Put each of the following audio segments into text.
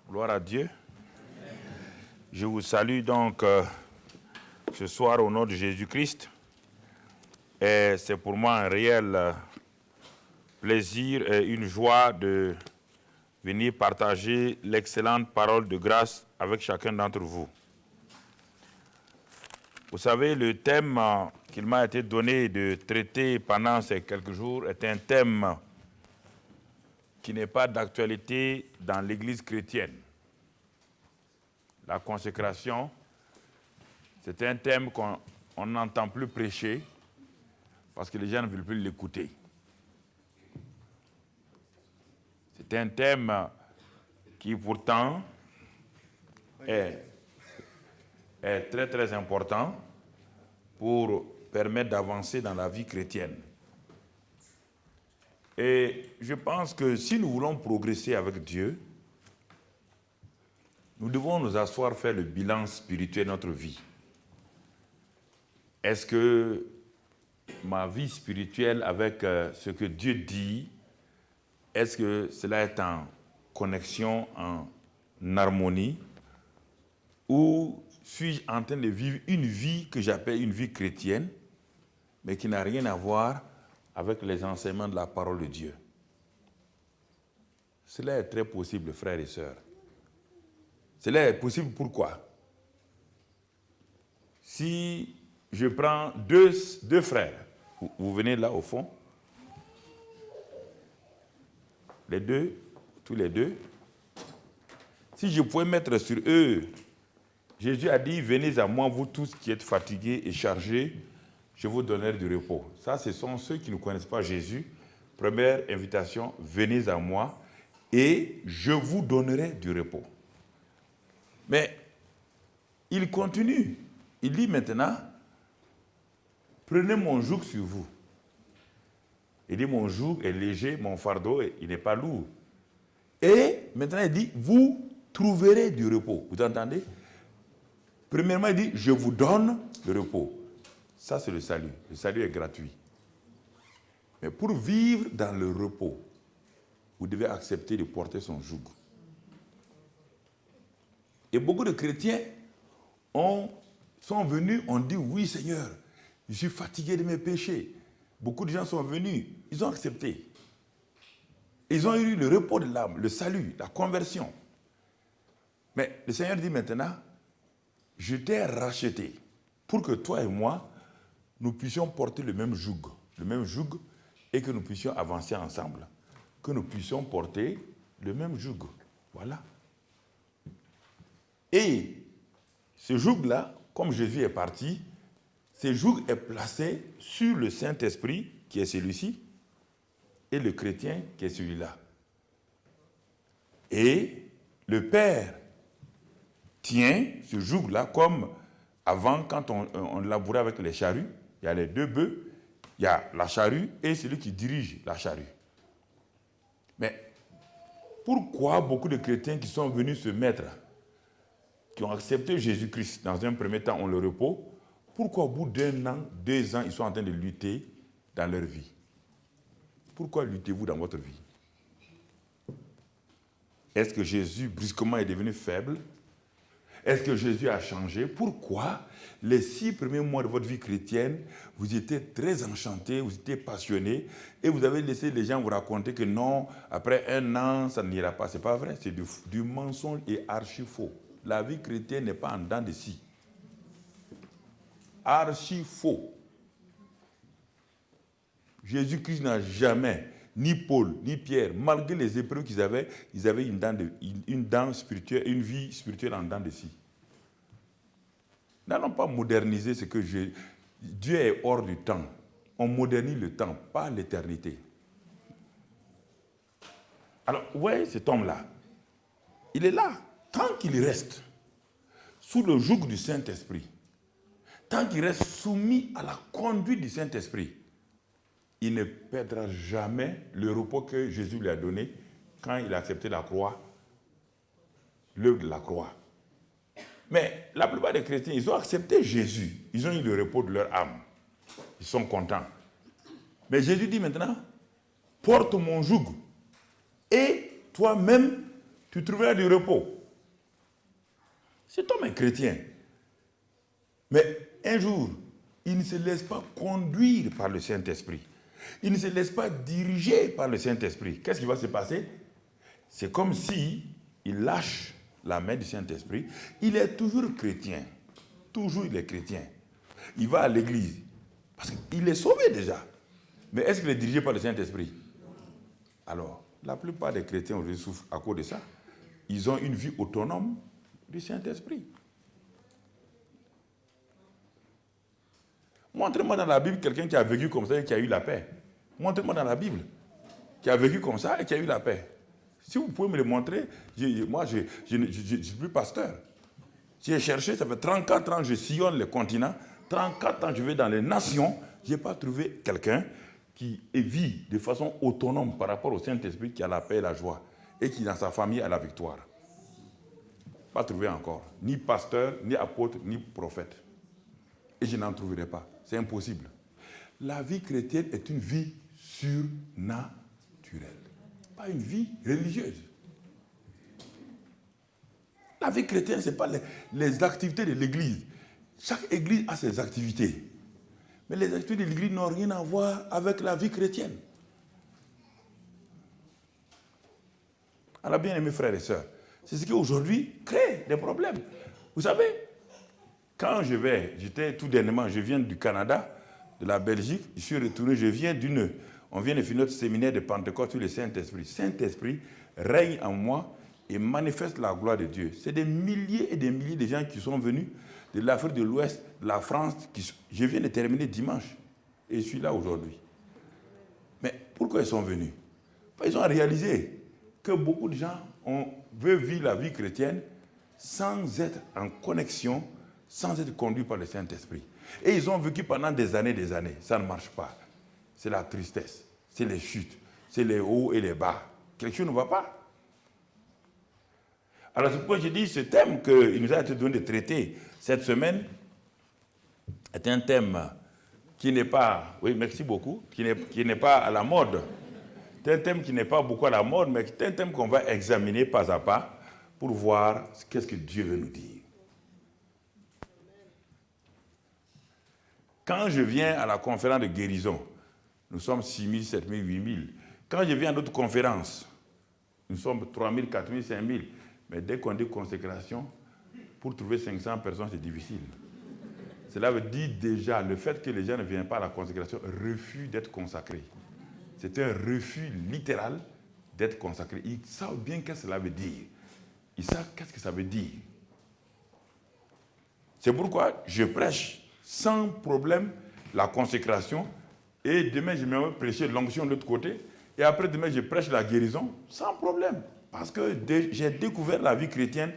Gloire à Dieu. Je vous salue donc ce soir au nom de Jésus-Christ. Et c'est pour moi un réel plaisir et une joie de venir partager l'excellente parole de grâce avec chacun d'entre vous. Vous savez, le thème qu'il m'a été donné de traiter pendant ces quelques jours est un thème qui n'est pas d'actualité dans l'Église chrétienne. La consécration, c'est un thème qu'on n'entend plus prêcher parce que les gens ne veulent plus l'écouter. C'est un thème qui pourtant est très très important pour permettre d'avancer dans la vie chrétienne. Et je pense que si nous voulons progresser avec Dieu, nous devons nous asseoir, faire le bilan spirituel de notre vie. Est-ce que ma vie spirituelle avec ce que Dieu dit, est-ce que cela est en connexion, en harmonie, ou suis-je en train de vivre une vie que j'appelle une vie chrétienne, mais qui n'a rien à voir avec les enseignements de la parole de Dieu? Cela est très possible, frères et sœurs. Cela est possible pourquoi? Si je prends deux frères, vous venez là au fond, les deux, tous les deux, si je pouvais mettre sur eux, Jésus a dit, venez à moi, vous tous qui êtes fatigués et chargés, je vous donnerai du repos. Ça, ce sont ceux qui ne connaissent pas Jésus. Première invitation, venez à moi et je vous donnerai du repos. Mais il continue. Il dit maintenant, prenez mon joug sur vous. Il dit, mon joug est léger, mon fardeau, il n'est pas lourd. Et maintenant, il dit, vous trouverez du repos. Vous entendez? Premièrement, il dit, je vous donne le repos. Ça, c'est le salut. Le salut est gratuit. Mais pour vivre dans le repos, vous devez accepter de porter son joug. Et beaucoup de chrétiens sont venus, ont dit, oui Seigneur, je suis fatigué de mes péchés. Beaucoup de gens sont venus, ils ont accepté. Ils ont eu le repos de l'âme, le salut, la conversion. Mais le Seigneur dit maintenant, je t'ai racheté pour que toi et moi, nous puissions porter le même joug, et que nous puissions avancer ensemble, que nous puissions porter le même joug. Voilà. Et ce joug-là, comme Jésus est parti, ce joug est placé sur le Saint-Esprit, qui est celui-ci, et le chrétien, qui est celui-là. Et le Père tient ce joug-là comme avant, quand on labourait avec les charrues. Il y a les deux bœufs, il y a la charrue et celui qui dirige la charrue. Mais pourquoi beaucoup de chrétiens qui sont venus se mettre, qui ont accepté Jésus-Christ dans un premier temps, ont le repos, pourquoi au bout d'un an, 2 ans, ils sont en train de lutter dans leur vie? Pourquoi luttez-vous dans votre vie? Est-ce que Jésus brusquement est devenu faible? Est-ce que Jésus a changé? Pourquoi les 6 premiers mois de votre vie chrétienne, vous étiez très enchantés, vous étiez passionnés, et vous avez laissé les gens vous raconter que non, après 1 an, ça n'ira pas. Ce n'est pas vrai, c'est du mensonge et archi faux. La vie chrétienne n'est pas en dents de scie. Archi faux. Jésus-Christ n'a jamais, ni Paul, ni Pierre, malgré les épreuves qu'ils avaient, ils avaient une dent spirituelle, une vie spirituelle en dents de scie. Nous n'allons pas moderniser ce que Dieu est hors du temps. On modernise le temps, pas l'éternité. Alors, vous voyez cet homme-là, il est là. Tant qu'il reste sous le joug du Saint-Esprit, tant qu'il reste soumis à la conduite du Saint-Esprit, il ne perdra jamais le repos que Jésus lui a donné quand il a accepté la croix, l'œuvre de la croix. Mais la plupart des chrétiens, ils ont accepté Jésus. Ils ont eu le repos de leur âme. Ils sont contents. Mais Jésus dit maintenant, porte mon joug et toi-même, tu trouveras du repos. Cet homme est chrétien. Mais un jour, il ne se laisse pas conduire par le Saint-Esprit. Il ne se laisse pas diriger par le Saint-Esprit. Qu'est-ce qui va se passer? C'est comme si il lâche la main du Saint-Esprit. Il est toujours chrétien. Toujours il est chrétien. Il va à l'église. Parce qu'il est sauvé déjà. Mais est-ce qu'il est dirigé par le Saint-Esprit? Alors, la plupart des chrétiens aujourd'hui souffrent à cause de ça. Ils ont une vie autonome du Saint-Esprit. Montrez-moi dans la Bible quelqu'un qui a vécu comme ça et qui a eu la paix. Montrez-moi dans la Bible qui a vécu comme ça et qui a eu la paix. Si vous pouvez me le montrer, moi je ne suis plus pasteur. J'ai cherché, ça fait 34 ans que je sillonne les continents, 34 ans que je vais dans les nations, je n'ai pas trouvé quelqu'un qui vit de façon autonome par rapport au Saint-Esprit, qui a la paix et la joie, et qui dans sa famille a la victoire. Pas trouvé encore. Ni pasteur, ni apôtre, ni prophète. Et je n'en trouverai pas. C'est impossible. La vie chrétienne est une vie surnaturelle. Pas une vie religieuse. La vie chrétienne, ce n'est pas les activités de l'église. Chaque église a ses activités. Mais les activités de l'église n'ont rien à voir avec la vie chrétienne. Alors, bien aimés frères et sœurs, c'est ce qui aujourd'hui crée des problèmes. Vous savez, quand j'étais tout dernièrement, je viens du Canada, de la Belgique, je suis retourné, on vient de finir notre séminaire de Pentecôte sur le Saint-Esprit. Saint-Esprit règne en moi et manifeste la gloire de Dieu. C'est des milliers et des milliers de gens qui sont venus de l'Afrique de l'Ouest, de la France. Je viens de terminer dimanche et je suis là aujourd'hui. Mais pourquoi ils sont venus? Ils ont réalisé que beaucoup de gens veulent vivre la vie chrétienne sans être en connexion, sans être conduits par le Saint-Esprit. Et ils ont vécu pendant des années. Ça ne marche pas. C'est la tristesse, c'est les chutes, c'est les hauts et les bas. Quelque chose ne va pas. Alors c'est pourquoi je dis ce thème qu'il nous a été donné de traiter cette semaine est un thème qui n'est pas, oui merci beaucoup, qui n'est pas à la mode. C'est un thème qui n'est pas beaucoup à la mode, mais c'est un thème qu'on va examiner pas à pas pour voir qu'est-ce que Dieu veut nous dire. Quand je viens à la conférence de guérison, nous sommes 6 000, 7 000, 8 000. Quand je viens à d'autres conférences, nous sommes 3 000, 4 000, 5 000. Mais dès qu'on dit consécration, pour trouver 500 personnes, c'est difficile. Cela veut dire déjà le fait que les gens ne viennent pas à la consécration, refus d'être consacrés. C'est un refus littéral d'être consacré. Ils savent bien qu'est-ce que cela veut dire. Ils savent qu'est-ce que ça veut dire. C'est pourquoi je prêche sans problème la consécration. Et demain, je vais prêcher l'onction de l'autre côté. Et après demain, je prêche la guérison sans problème. Parce que j'ai découvert la vie chrétienne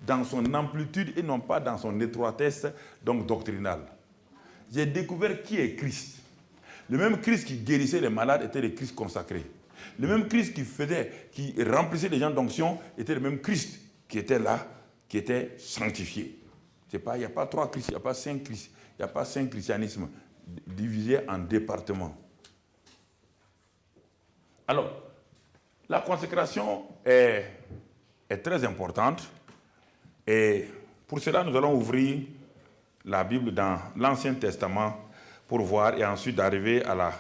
dans son amplitude et non pas dans son étroitesse donc doctrinale. J'ai découvert qui est Christ. Le même Christ qui guérissait les malades était le Christ consacré. Le même Christ qui remplissait les gens d'onction était le même Christ qui était là, qui était sanctifié. Il n'y a pas 3 Christ, il n'y a pas 5 Christ, il n'y a pas 5 christianismes divisés en départements. Alors, la consécration est très importante et pour cela, nous allons ouvrir la Bible dans l'Ancien Testament pour voir et ensuite arriver à la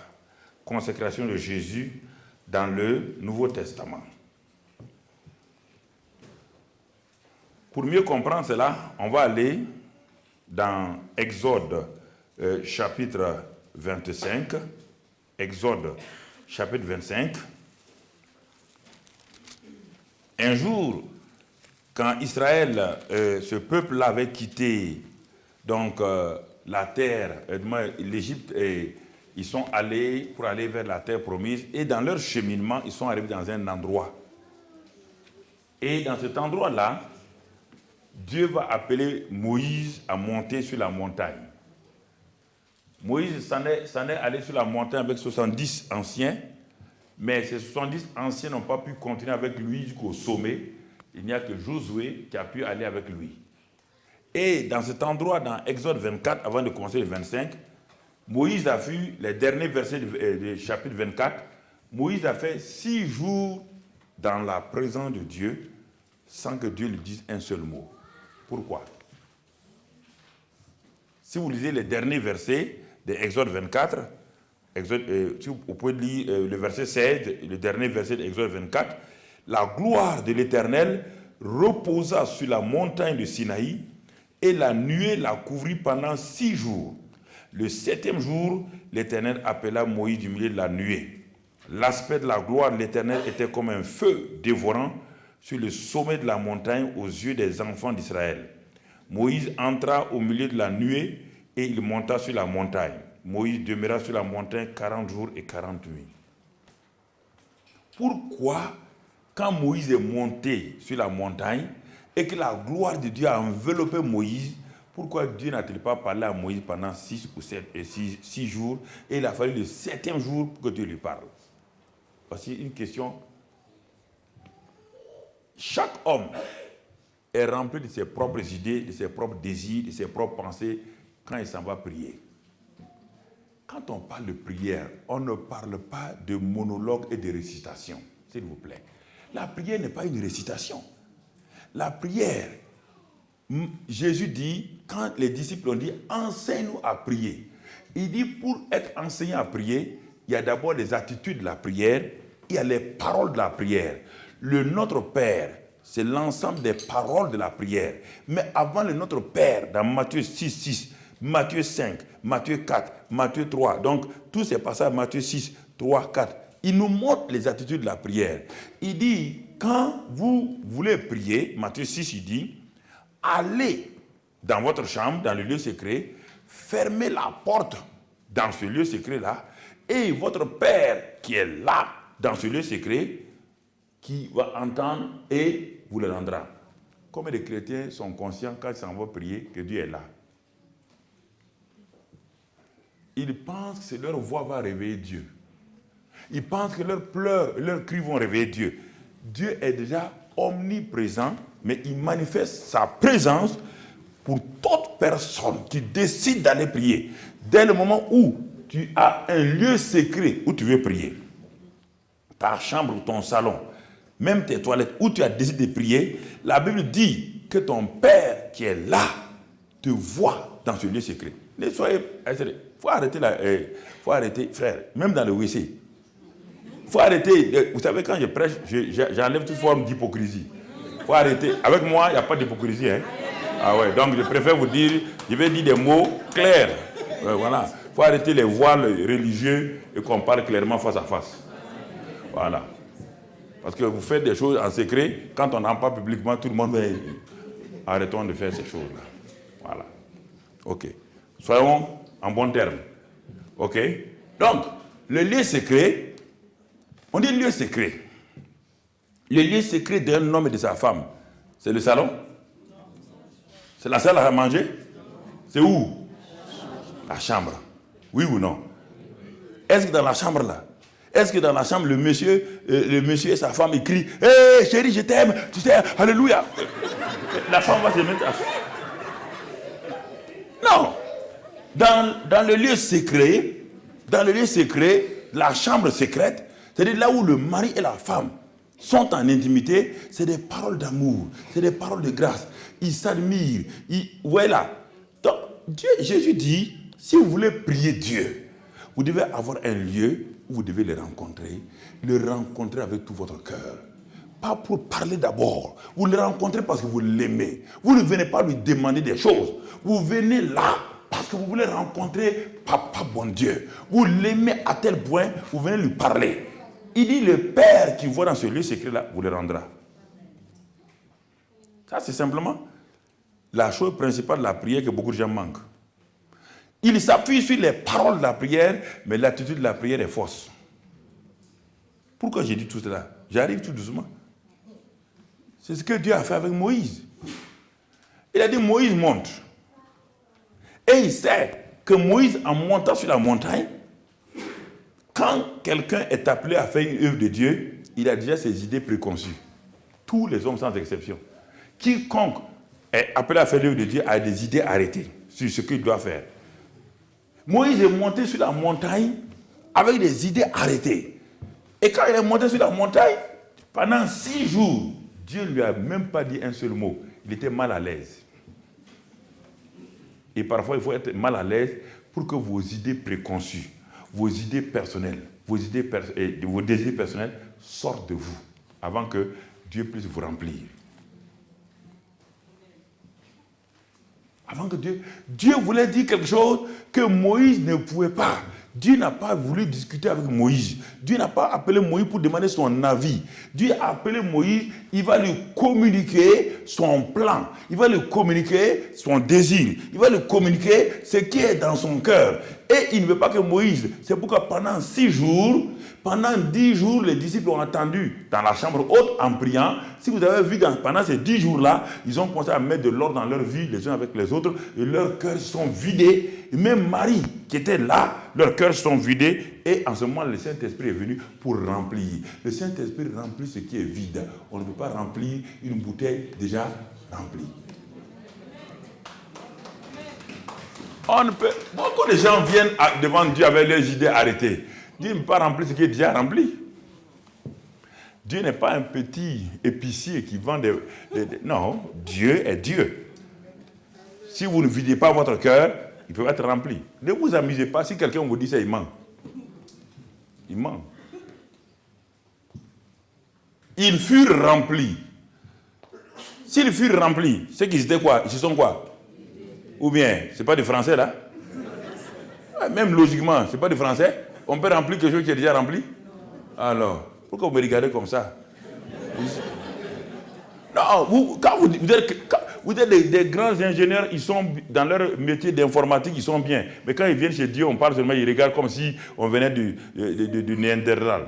consécration de Jésus dans le Nouveau Testament. Pour mieux comprendre cela, on va aller dans Exode chapitre 25. Exode chapitre 25. Un jour, quand Israël, ce peuple avait quitté donc, la terre, l'Égypte, et ils sont allés pour aller vers la terre promise, et dans leur cheminement, ils sont arrivés dans un endroit. Et dans cet endroit-là, Dieu va appeler Moïse à monter sur la montagne. Moïse s'en est allé sur la montagne avec 70 anciens, mais ces 70 anciens n'ont pas pu continuer avec lui jusqu'au sommet. Il n'y a que Josué qui a pu aller avec lui. Et dans cet endroit, dans Exode 24, avant de commencer le 25, Moïse a vu les derniers versets du chapitre 24. Moïse a fait 6 jours dans la présence de Dieu sans que Dieu lui dise un seul mot. Pourquoi? Si vous lisez les derniers versets de Exode 24, si vous pouvez lire le verset 16, le dernier verset de Exode 24, la gloire de l'Éternel reposa sur la montagne de Sinaï et la nuée la couvrit pendant 6 jours. Le 7e jour, l'Éternel appela Moïse du milieu de la nuée. L'aspect de la gloire de l'Éternel était comme un feu dévorant sur le sommet de la montagne aux yeux des enfants d'Israël. Moïse entra au milieu de la nuée et il monta sur la montagne. Moïse demeura sur la montagne 40 jours et 40 nuits. Pourquoi, quand Moïse est monté sur la montagne et que la gloire de Dieu a enveloppé Moïse, pourquoi Dieu n'a-t-il pas parlé à Moïse pendant 6 jours et il a fallu le 7e jour pour que Dieu lui parle? Voici une question. Chaque homme est rempli de ses propres idées, de ses propres désirs, de ses propres pensées quand il s'en va prier. Quand on parle de prière, on ne parle pas de monologue et de récitation, s'il vous plaît. La prière n'est pas une récitation. La prière, Jésus dit, quand les disciples ont dit « enseigne-nous à prier », il dit pour être enseigné à prier, il y a d'abord les attitudes de la prière, il y a les paroles de la prière. Le Notre Père, c'est l'ensemble des paroles de la prière. Mais avant le Notre Père, dans Matthieu 6, 6, Matthieu 5, Matthieu 4, Matthieu 3, donc tous ces passages, Matthieu 6, 3, 4, il nous montre les attitudes de la prière. Il dit, quand vous voulez prier, Matthieu 6, il dit, allez dans votre chambre, dans le lieu secret, fermez la porte dans ce lieu secret-là, et votre Père qui est là, dans ce lieu secret, qui va entendre et vous le rendra. Combien de chrétiens sont conscients quand ils s'en vont prier que Dieu est là? Ils pensent que leur voix va réveiller Dieu. Ils pensent que leurs pleurs, leurs cris vont réveiller Dieu. Dieu est déjà omniprésent, mais il manifeste sa présence pour toute personne qui décide d'aller prier. Dès le moment où tu as un lieu secret où tu veux prier, ta chambre ou ton salon, même tes toilettes où tu as décidé de prier, la Bible dit que ton Père qui est là te voit dans ce lieu secret. Ne soyez... faut arrêter, frère, même dans le WC. Il faut arrêter. Vous savez, quand je prêche, j'enlève toute forme d'hypocrisie. Il faut arrêter. Avec moi, il n'y a pas d'hypocrisie. Hein? Ah ouais, donc je préfère vous dire, je vais dire des mots clairs. Voilà. Il faut arrêter les voiles religieux et qu'on parle clairement face à face. Voilà. Parce que vous faites des choses en secret, quand on n'en parle publiquement, tout le monde va... Arrêtons de faire ces choses-là. Voilà. Ok. Soyons en bon terme. Ok. Donc, le lieu secret, on dit lieu secret. Le lieu secret d'un homme et de sa femme, c'est le salon? C'est la salle à manger? C'est où? La chambre. Oui ou non? Est-ce que dans la chambre là, est-ce que dans la chambre, le monsieur et sa femme écrient « Hé, chérie, je t'aime, tu sais, alléluia !» La femme va se mettre à faire. Non. Dans le lieu secret, la chambre secrète, c'est-à-dire là où le mari et la femme sont en intimité, c'est des paroles d'amour, c'est des paroles de grâce. Ils s'admirent. Voilà. Donc, Jésus dit, si vous voulez prier Dieu, vous devez avoir un lieu où vous devez le rencontrer avec tout votre cœur. Pas pour parler d'abord. Vous le rencontrez parce que vous l'aimez. Vous ne venez pas lui demander des choses. Vous venez là parce que vous voulez rencontrer Papa bon Dieu. Vous l'aimez à tel point, vous venez lui parler. Il dit, le Père qui voit dans ce lieu secret-là, vous le rendra. Ça, c'est simplement la chose principale de la prière que beaucoup de gens manquent. Il s'appuie sur les paroles de la prière, mais l'attitude de la prière est fausse. Pourquoi j'ai dit tout cela? J'arrive tout doucement. C'est ce que Dieu a fait avec Moïse. Il a dit, Moïse monte. Et il sait que Moïse, en montant sur la montagne, quand quelqu'un est appelé à faire une œuvre de Dieu, il a déjà ses idées préconçues. Tous les hommes sans exception. Quiconque est appelé à faire l'œuvre de Dieu a des idées arrêtées sur ce qu'il doit faire. Moïse est monté sur la montagne avec des idées arrêtées. Et quand il est monté sur la montagne, pendant 6 jours, Dieu ne lui a même pas dit un seul mot. Il était mal à l'aise. Et parfois, il faut être mal à l'aise pour que vos idées préconçues, vos idées personnelles, vos désirs personnels sortent de vous avant que Dieu puisse vous remplir. Avant que Dieu voulait dire quelque chose que Moïse ne pouvait pas. Dieu n'a pas voulu discuter avec Moïse. Dieu n'a pas appelé Moïse pour demander son avis. Dieu a appelé Moïse, il va lui communiquer son plan. Il va lui communiquer son désir. Il va lui communiquer ce qui est dans son cœur. Et il ne veut pas que Moïse, c'est pourquoi pendant 6 jours, pendant 10 jours, les disciples ont attendu dans la chambre haute en priant. Si vous avez vu pendant ces 10 jours-là, ils ont commencé à mettre de l'ordre dans leur vie, les uns avec les autres, et leurs cœurs sont vidés. Et même Marie, qui était là, leurs cœurs sont vidés. Et en ce moment, le Saint-Esprit est venu pour remplir. Le Saint-Esprit remplit ce qui est vide. On ne peut pas remplir une bouteille déjà remplie. Beaucoup de gens viennent devant Dieu avec leurs idées arrêtées. Dieu ne peut pas remplir ce qui est déjà rempli. Dieu n'est pas un petit épicier qui vend Non, Dieu est Dieu. Si vous ne videz pas votre cœur, il peut être rempli. Ne vous amusez pas. Si quelqu'un vous dit ça, il ment. Il ment. Ils furent remplis. S'ils furent remplis, c'est qu'ils étaient quoi? Ils sont quoi? Ou bien, c'est pas du français là? Même logiquement, c'est pas du français. On peut remplir quelque chose qui est déjà rempli? Alors, pourquoi vous me regardez comme ça? Non, quand vous êtes des grands ingénieurs, ils sont dans leur métier d'informatique, ils sont bien. Mais quand ils viennent chez Dieu, on parle seulement, ils regardent comme si on venait du Néandertal.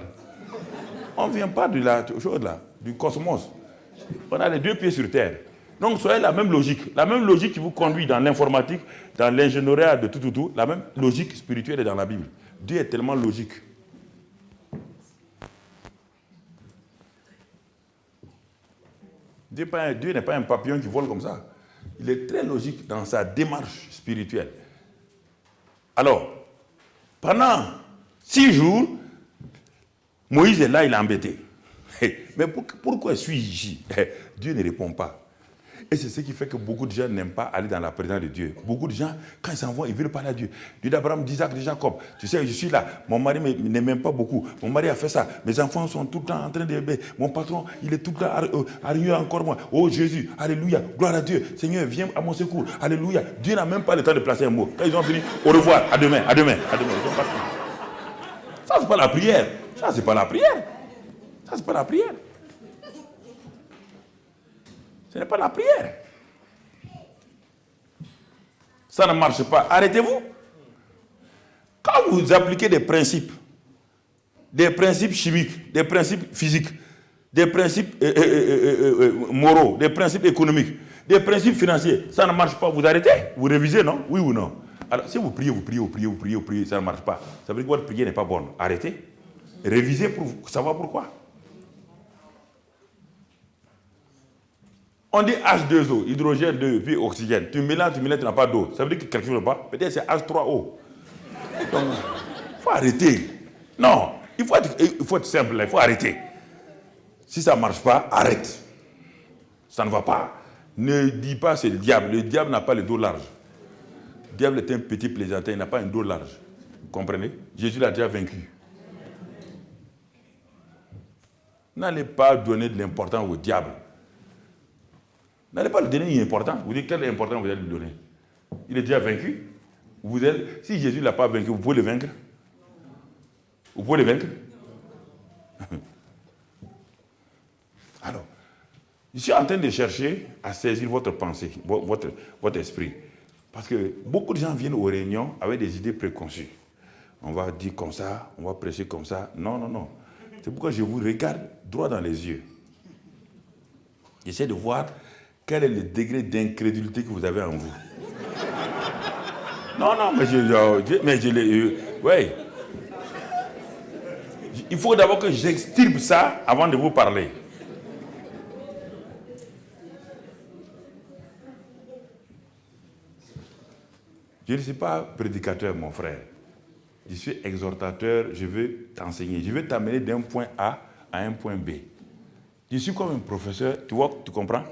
On ne vient pas de la chose là, du cosmos. On a les 2 pieds sur terre. Donc, soyez la même logique. La même logique qui vous conduit dans l'informatique, dans l'ingénierie de tout. La même logique spirituelle est dans la Bible. Dieu est tellement logique. Dieu n'est pas un papillon qui vole comme ça. Il est très logique dans sa démarche spirituelle. Alors, pendant 6 jours, Moïse est là, il est embêté. Mais pourquoi suis-je ici? Dieu ne répond pas. Et c'est ce qui fait que beaucoup de gens n'aiment pas aller dans la présence de Dieu. Beaucoup de gens, quand ils s'en vont, ils veulent parler à Dieu. Dieu d'Abraham, d'Isaac, de Jacob. Tu sais, je suis là. Mon mari ne m'aime pas beaucoup. Mon mari a fait ça. Mes enfants sont tout le temps en train de... Mon patron, il est tout le temps arrivé encore moi. Oh Jésus, alléluia, gloire à Dieu. Seigneur, viens à mon secours. Alléluia. Dieu n'a même pas le temps de placer un mot. Quand ils ont fini, au revoir, à demain, à demain, à demain. Ils sont partis. Ça, c'est pas la prière. Ça, c'est pas la prière. Ça, c'est pas la prière. Ce n'est pas la prière. Ça ne marche pas. Arrêtez-vous. Quand vous appliquez des principes chimiques, des principes physiques, des principes moraux, des principes économiques, des principes financiers, ça ne marche pas. Vous arrêtez. Vous révisez, non? Oui ou non? Alors, si vous priez, ça ne marche pas. Ça veut dire que votre prière n'est pas bonne. Arrêtez. Révisez pour savoir pourquoi. On dit H2O, hydrogène 2, puis oxygène. Tu mélanges, tu n'as pas d'eau. Ça veut dire que quelque chose ne va pas. Peut-être c'est H3O. Donc, il faut arrêter. Non, il faut être simple, il faut arrêter. Si ça ne marche pas, arrête. Ça ne va pas. Ne dis pas c'est le diable. Le diable n'a pas le dos large. Le diable est un petit plaisantin, il n'a pas un dos large. Vous comprenez? Jésus l'a déjà vaincu. N'allez pas donner de l'importance au diable. N'allez pas lui donner une importance. Vous dites quelle importance vous allez lui donner? Il est déjà vaincu. Si Jésus ne l'a pas vaincu, vous pouvez le vaincre? Vous pouvez le vaincre? Alors, je suis en train de chercher à saisir votre pensée, votre esprit. Parce que beaucoup de gens viennent aux réunions avec des idées préconçues. On va dire comme ça, on va prêcher comme ça. Non, non, non. C'est pourquoi je vous regarde droit dans les yeux. J'essaie de voir quel est le degré d'incrédulité que vous avez en vous. Non, non, mais je l'ai... Oui. Il faut d'abord que j'extirpe ça avant de vous parler. Je ne suis pas prédicateur, mon frère. Je suis exhortateur, je veux t'enseigner. Je veux t'amener d'un point A à un point B. Je suis comme un professeur, tu vois, tu comprends?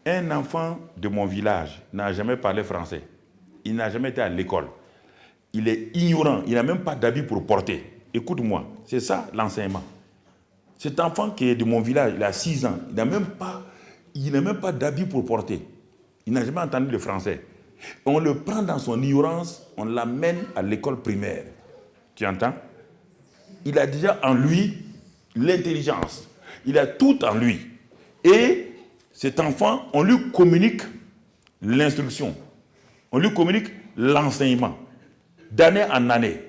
Un enfant de mon village n'a jamais parlé français. il n'a jamais été à l'école. Il est ignorant, il n'a même pas d'habit pour porter. Écoute-moi, c'est ça l'enseignement. Cet enfant qui est de mon village, il a 6 ans, il n'a même pas d'habit pour porter. Il n'a jamais entendu le français. On le prend dans son ignorance, on l'amène à l'école primaire. Tu entends? Il a déjà en lui l'intelligence. Il a tout en lui. Et cet enfant, on lui communique l'instruction. On lui communique l'enseignement. D'année en année.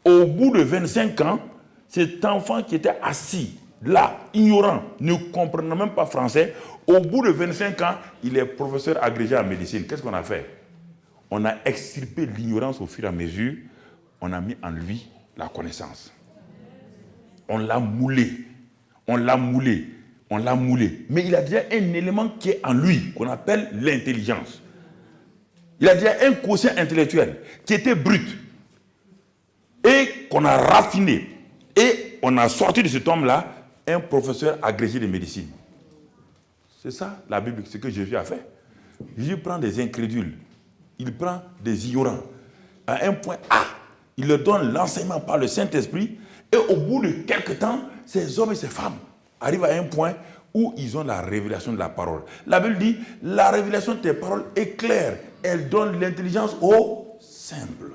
Au bout de 25 ans, cet enfant qui était assis, là, ignorant, ne comprenant même pas français, au bout de 25 ans, il est professeur agrégé en médecine. Qu'est-ce qu'on a fait? On a extirpé l'ignorance au fur et à mesure. On a mis en lui la connaissance. On l'a moulé. On l'a moulé. On l'a moulé. Mais il a déjà un élément qui est en lui, qu'on appelle l'intelligence. Il a déjà un quotient intellectuel qui était brut et qu'on a raffiné. Et on a sorti de cet homme-là un professeur agrégé de médecine. C'est ça la Bible, ce que Jésus a fait. Jésus prend des incrédules, il prend des ignorants. À un point A, il leur donne l'enseignement par le Saint-Esprit et au bout de quelques temps, ces hommes et ces femmes arrivent à un point où ils ont la révélation de la parole. La Bible dit, la révélation de tes paroles est claire. Elle donne l'intelligence aux simples.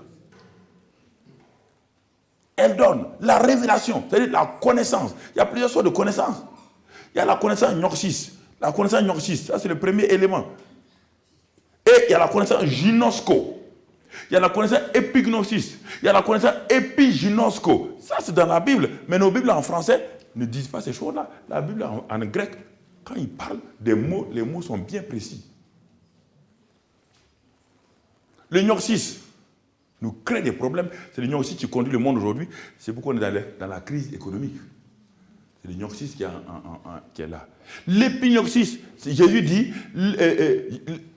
Elle donne la révélation, c'est-à-dire la connaissance. Il y a plusieurs sortes de connaissances. Il y a la connaissance gnosis. La connaissance gnosis, ça c'est le premier élément. Et il y a la connaissance ginosko. Il y a la connaissance épignosis. Il y a la connaissance épiginosko. Ça c'est dans la Bible. Mais nos Bibles en français ne disent pas ces choses-là. La Bible en grec, quand il parle des mots, les mots sont bien précis. Le gnosis nous crée des problèmes. C'est le gnosis qui conduit le monde aujourd'hui. C'est pourquoi on est dans la crise économique. C'est le gnosis qui est là. L'épignosis, Jésus dit,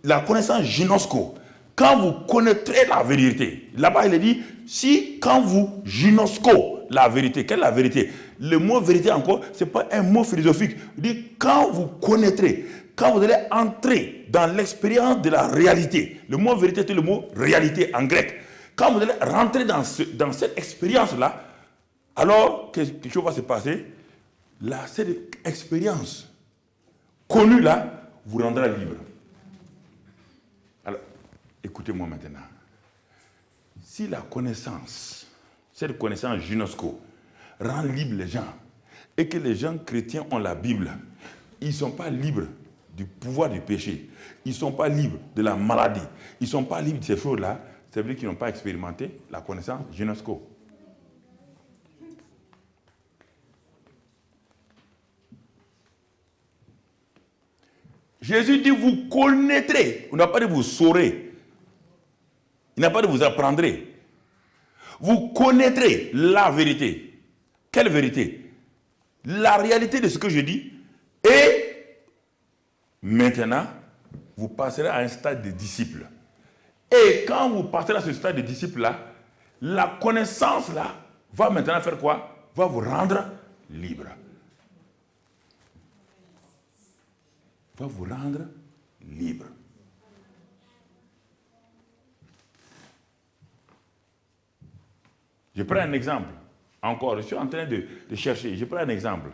la connaissance ginosko. Quand vous connaîtrez la vérité, là-bas il dit, si quand vous ginosko la vérité, quelle est la vérité? Le mot vérité encore, ce n'est pas un mot philosophique. Il dit, quand vous connaîtrez, quand vous allez entrer dans l'expérience de la réalité, le mot vérité c'est le mot réalité en grec. Quand vous allez rentrer dans cette expérience-là, alors quelque chose va se passer. Là, cette expérience connue là, vous rendra libre. Alors, écoutez-moi maintenant. Si la connaissance, cette connaissance ginosko, rend libre les gens, et que les gens chrétiens ont la Bible, ils ne sont pas libres du pouvoir du péché, ils ne sont pas libres de la maladie, ils ne sont pas libres de ces choses-là, ça veut dire qu'ils n'ont pas expérimenté la connaissance ginosko. Jésus dit, vous connaîtrez. Il n'a pas dit vous saurez. Il n'a pas dit vous apprendrez. Vous connaîtrez la vérité. Quelle vérité? La réalité de ce que je dis. Et maintenant, vous passerez à un stade de disciple. Et quand vous passerez à ce stade de disciple-là, la connaissance-là va maintenant faire quoi? Va vous rendre libre. Va vous rendre libre. Je prends un exemple. Encore, je suis en train de chercher. Je prends un exemple.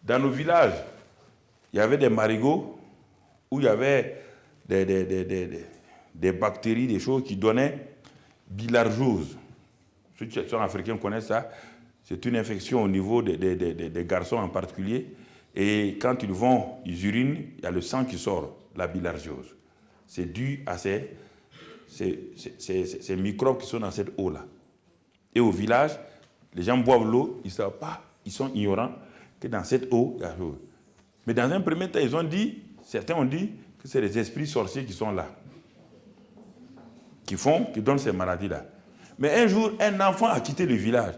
Dans nos villages, il y avait des marigots où il y avait des bactéries, des choses qui donnaient bilharziose. Ceux qui sont africains connaissent ça. C'est une infection au niveau des garçons en particulier. Et quand ils urinent, il y a le sang qui sort, la bilharziose. C'est dû à ces microbes qui sont dans cette eau-là. Et au village, les gens boivent l'eau, ils ne savent pas, ils sont ignorants que dans cette eau, il y a l'eau. Mais dans un premier temps, certains ont dit que c'est les esprits sorciers qui sont là, qui donnent ces maladies-là. Mais un jour, un enfant a quitté le village.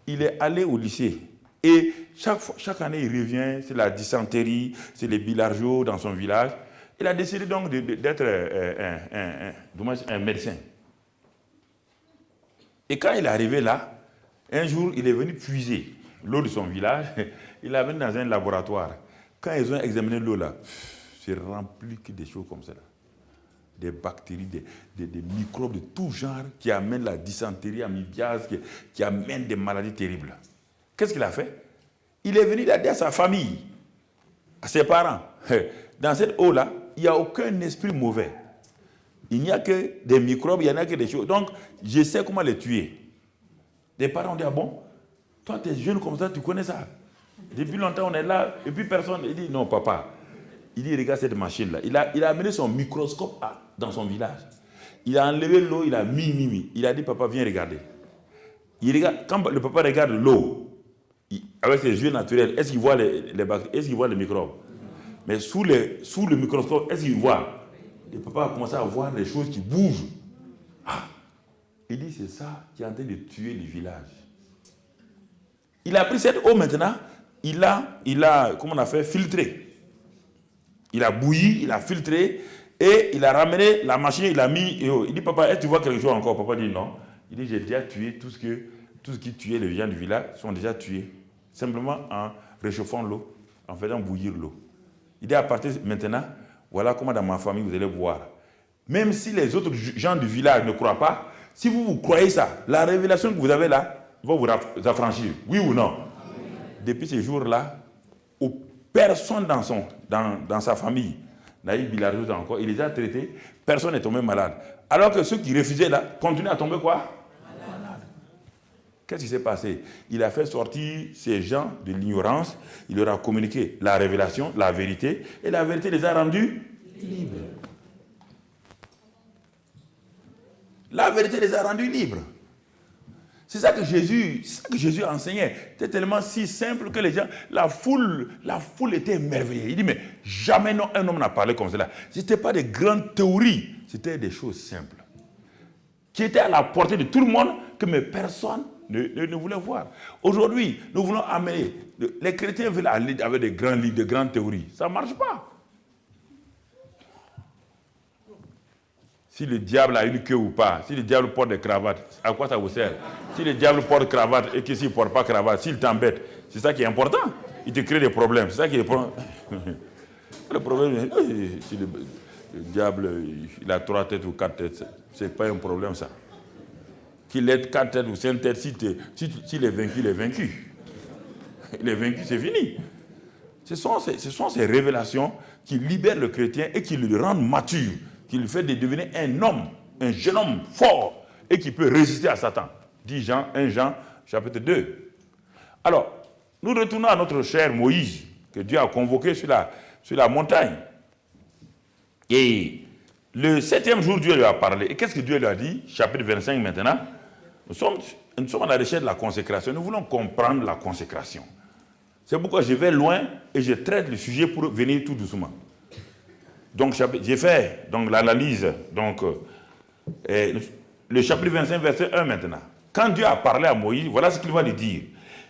Il est allé au lycée. Et chaque année, il revient, c'est la dysenterie, c'est les bilharzioses dans son village. Il a décidé donc d'être un médecin. Et quand il est arrivé là, un jour, il est venu puiser l'eau de son village. Il l'a venu dans un laboratoire. Quand ils ont examiné l'eau là, c'est rempli que des choses comme ça. des bactéries, des microbes de tout genre qui amènent la dysenterie, amibiase, qui amènent des maladies terribles. Qu'est-ce qu'il a fait? Il est venu, il a dit à sa famille, à ses parents, dans cette eau-là, il n'y a aucun esprit mauvais. Il n'y a que des microbes, il n'y en a que des choses. Donc, je sais comment les tuer. Les parents ont dit, ah bon, toi, tu es jeune comme ça, tu connais ça. Depuis longtemps, on est là, et puis personne. Il dit, non, papa. Il dit, regarde cette machine-là. Il a amené son microscope dans son village. Il a enlevé l'eau, il a mis. Il a dit, papa, viens regarder. Il regarde, quand le papa regarde l'eau, avec ses yeux naturels, est-ce qu'il voit les bactéries, est-ce qu'il voit les microbes? Mais sous le microscope, est-ce qu'il voit? Le papa a commencé à voir des choses qui bougent. Il dit, c'est ça qui est en train de tuer le village. Il a pris cette eau maintenant, il a comment on a fait, filtré. Il a bouilli, il a filtré, et il a ramené la machine, il a mis. Il dit, papa, est-ce que tu vois quelque chose encore? Papa dit non. Il dit, j'ai déjà tué tout ce qui tuait les gens du village, sont déjà tués. Simplement en réchauffant l'eau, en faisant bouillir l'eau. Il dit, à partir de maintenant, voilà comment dans ma famille vous allez voir. Même si les autres gens du village ne croient pas, si vous croyez ça, la révélation que vous avez là va vous affranchir. Oui ou non? Depuis ce jour-là, personne dans sa famille n'a eu bilharziose encore. Il les a traités, personne n'est tombé malade. Alors que ceux qui refusaient là, continuent à tomber quoi? Malade. Qu'est-ce qui s'est passé? Il a fait sortir ces gens de l'ignorance, il leur a communiqué la révélation, la vérité, et la vérité les a rendus libres. La vérité les a rendus libres. C'est ça que Jésus enseignait. C'était tellement si simple que les gens, la foule était émerveillée. Il dit, mais jamais un homme n'a parlé comme cela. Ce n'était pas des grandes théories, c'était des choses simples. Qui étaient à la portée de tout le monde, que mais personne ne voulait voir. Aujourd'hui, nous voulons amener, les chrétiens veulent aller avec des grands livres, des grandes théories. Ça ne marche pas. Si le diable a une queue ou pas, si le diable porte des cravates, à quoi ça vous sert? Si le diable porte cravate et que s'il ne porte pas cravate, s'il t'embête, c'est ça qui est important. Il te crée des problèmes. C'est ça qui est le problème. Le problème, si le diable il a 3 têtes ou 4 têtes, ce n'est pas un problème ça. Qu'il ait 4 têtes ou 5 têtes, s'il est vaincu, il est vaincu. Il est vaincu, c'est fini. Ce sont ces révélations qui libèrent le chrétien et qui le rendent mature, qui le fait de devenir un homme, un jeune homme fort et qui peut résister à Satan. 1 Jean, chapitre 2. Alors, nous retournons à notre cher Moïse, que Dieu a convoqué sur la montagne. Et le 7e jour, Dieu lui a parlé. Et qu'est-ce que Dieu lui a dit? Chapitre 25 maintenant. Nous sommes à la recherche de la consécration. Nous voulons comprendre la consécration. C'est pourquoi je vais loin et je traite le sujet pour venir tout doucement. Donc, j'ai fait l'analyse. Le chapitre 25, verset 1 maintenant. Quand Dieu a parlé à Moïse, voilà ce qu'il va lui dire.